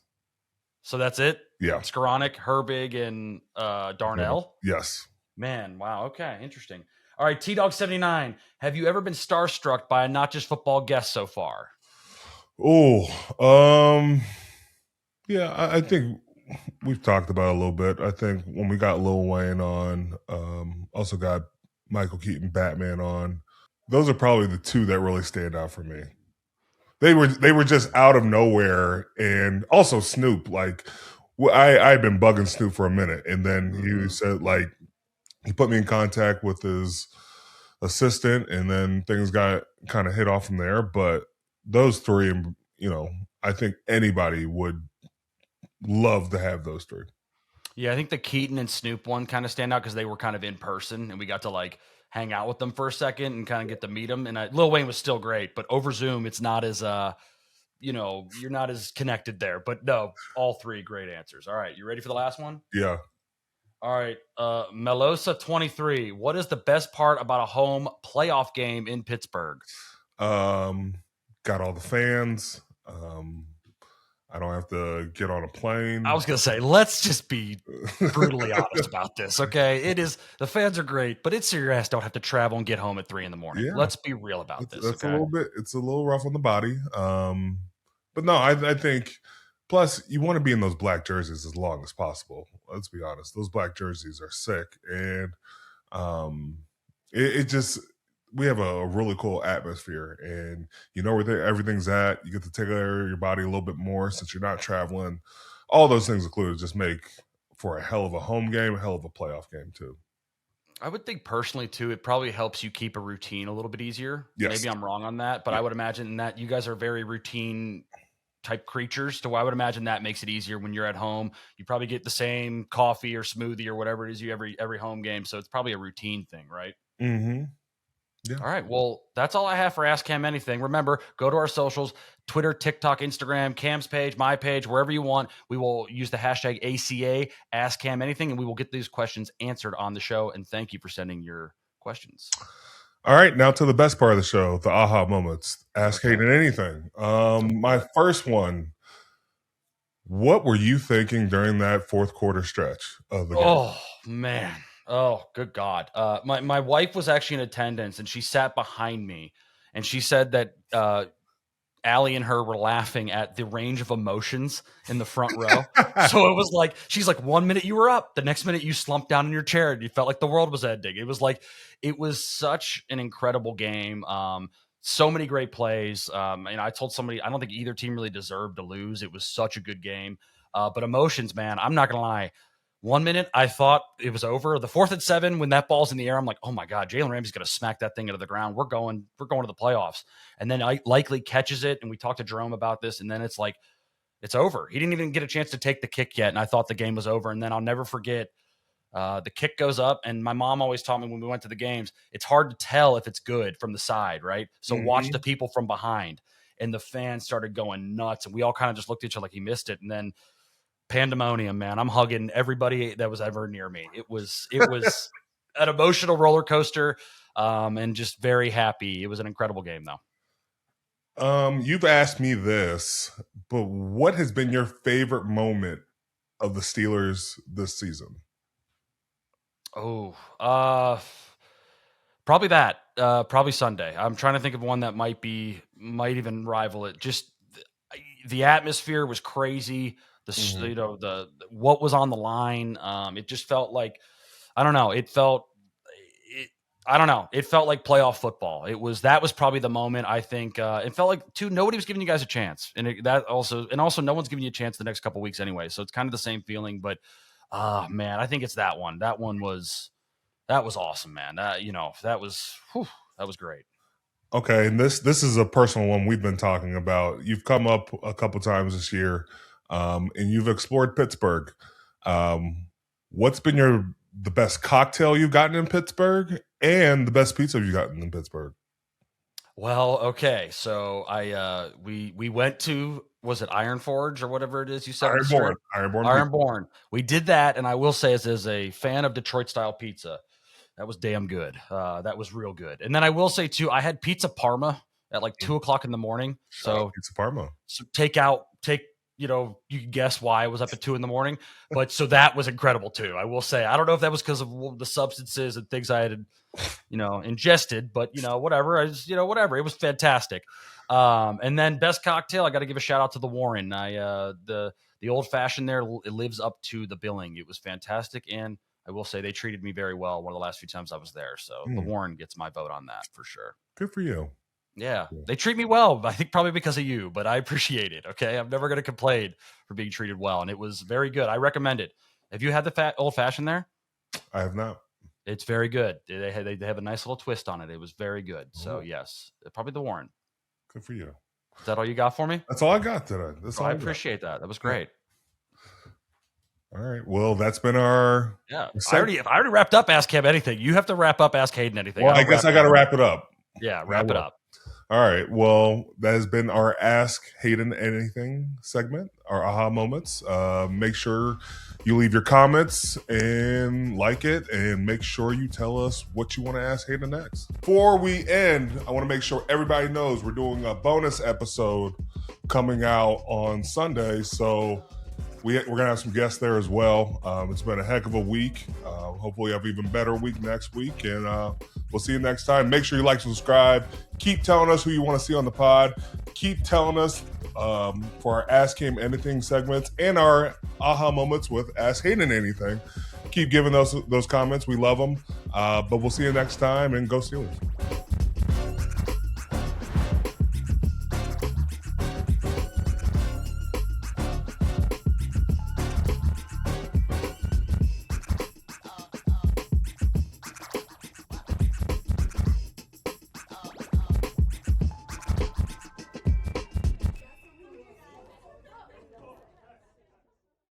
So that's it? Yeah. Skowronek, Herbig, and Darnell? Yes. Man, wow. Okay, interesting. All right, T-Dog79, have you ever been starstruck by a Not Just Football guest so far? Yeah, I think we've talked about it a little bit. I think when we got Lil Wayne on, also got Michael Keaton Batman on. Those are probably the two that really stand out for me. They were just out of nowhere, and also Snoop. Like I've been bugging Snoop for a minute, and then he said he put me in contact with his assistant, and then things got kind of hit off from there. But those three, I think anybody would love to have those three. Yeah, I think the Keaton and Snoop one kind of stand out because they were kind of in person, and we got to hang out with them for a second and kind of get to meet them. And Lil Wayne was still great, but over Zoom, it's not as you're not as connected there. But no, all three great answers. All right, you ready for the last one? Yeah. All right, Melosa23. What is the best part about a home playoff game in Pittsburgh? Got all the fans. I don't have to get on a plane. I was going to say, let's just be brutally honest about this, okay? It is, the fans are great, but it's your ass don't have to travel and get home at 3 a.m. Yeah. Let's be real about this. That's okay? It's a little rough on the body. But no, I think, plus you want to be in those black jerseys as long as possible. Let's be honest. Those black jerseys are sick. And it just, we have a really cool atmosphere, and where everything's at. You get to take care of your body a little bit more since you're not traveling. All those things included just make for a hell of a home game, a hell of a playoff game too. I would think personally too, it probably helps you keep a routine a little bit easier. Yes. Maybe I'm wrong on that, but I would imagine that you guys are very routine type creatures. So I would imagine that makes it easier when you're at home. You probably get the same coffee or smoothie or whatever it is you every home game. So it's probably a routine thing, right? Mm-hmm. Yeah. All right. Well, that's all I have for Ask Cam Anything. Remember, go to our socials, Twitter, TikTok, Instagram, Cam's page, my page, wherever you want. We will use the hashtag ACA, Ask Cam Anything, and we will get these questions answered on the show. And thank you for sending your questions. All right. Now to the best part of the show, the aha moments. Ask Hayden Anything. My first one, what were you thinking during that fourth quarter stretch of the game? Oh, man. Oh, good God. My wife was actually in attendance, and she sat behind me, and she said that Allie and her were laughing at the range of emotions in the front row. So it was she's like, 1 minute you were up, the next minute you slumped down in your chair, and you felt like the world was ending. It was such an incredible game. So many great plays. And I told somebody, I don't think either team really deserved to lose. It was such a good game. But emotions, man, I'm not going to lie. 1 minute, I thought it was over. The 4th and 7, when that ball's in the air, I'm like, oh my God, Jalen Ramsey's going to smack that thing into the ground. We're going to the playoffs. And then I likely catches it. And we talked to Jerome about this. And then it's over. He didn't even get a chance to take the kick yet. And I thought the game was over. And then I'll never forget, the kick goes up. And my mom always taught me when we went to the games, it's hard to tell if it's good from the side, right? So watch the people from behind. And the fans started going nuts. And we all kind of just looked at each other like he missed it. And then pandemonium, man. I'm hugging everybody that was ever near me. It was an emotional roller coaster, and just very happy. It was an incredible game, though. You've asked me this, but what has been your favorite moment of the Steelers this season? Oh, probably that. Probably Sunday. I'm trying to think of one that might even rival it. Just the atmosphere was crazy. The what was on the line. It just felt like, I don't know. It felt like playoff football. That was probably the moment. I think it felt like nobody was giving you guys a chance, and also no one's giving you a chance the next couple of weeks anyway. So it's kind of the same feeling. But man, I think it's that one. That one was awesome, man. That was great. Okay, and this is a personal one we've been talking about. You've come up a couple times this year. And you've explored Pittsburgh. What's been the best cocktail you've gotten in Pittsburgh and the best pizza you've gotten in Pittsburgh? Well, okay. So we went to, was it Iron Forge or whatever it is you said? Ironborn. We did that, and I will say, as a fan of Detroit style pizza, that was damn good. That was real good. And then I will say too, I had pizza Parma at like 2:00 in the morning. So pizza Parma. So you can guess why I was up at 2 in. But so that was incredible too. I will say, I don't know if that was because of the substances and things I had, ingested, but whatever. Whatever. It was fantastic. And then best cocktail, I got to give a shout out to the Warren. The old fashioned there, it lives up to the billing. It was fantastic. And I will say they treated me very well one of the last few times I was there. So the Warren gets my vote on that for sure. Good for you. Yeah, they treat me well. I think probably because of you, but I appreciate it. Okay, I'm never going to complain for being treated well, and it was very good. I recommend it. Have you had the old fashioned there? I have not. It's very good. They have a nice little twist on it. It was very good. So yes, probably the Warren. Good for you. Is that all you got for me? That's all I got today. I appreciate that. That was great. All right. Well, that's been our. Yeah. I already wrapped up Ask Cam Anything. You have to wrap up Ask Hayden Anything. Well, I guess I got to wrap it up. Yeah, wrap it up. All right. Well, that has been our Ask Hayden Anything segment, our aha moments. Make sure you leave your comments and like it, and make sure you tell us what you want to ask Hayden next. Before we end, I want to make sure everybody knows we're doing a bonus episode coming out on Sunday. So we're going to have some guests there as well. It's been a heck of a week. Hopefully have an even better week next week. And we'll see you next time. Make sure you like and subscribe. Keep telling us who you want to see on the pod. Keep telling us for our Ask Him Anything segments and our aha moments with Ask Hayden Anything. Keep giving those comments. We love them. But we'll see you next time, and go Steelers.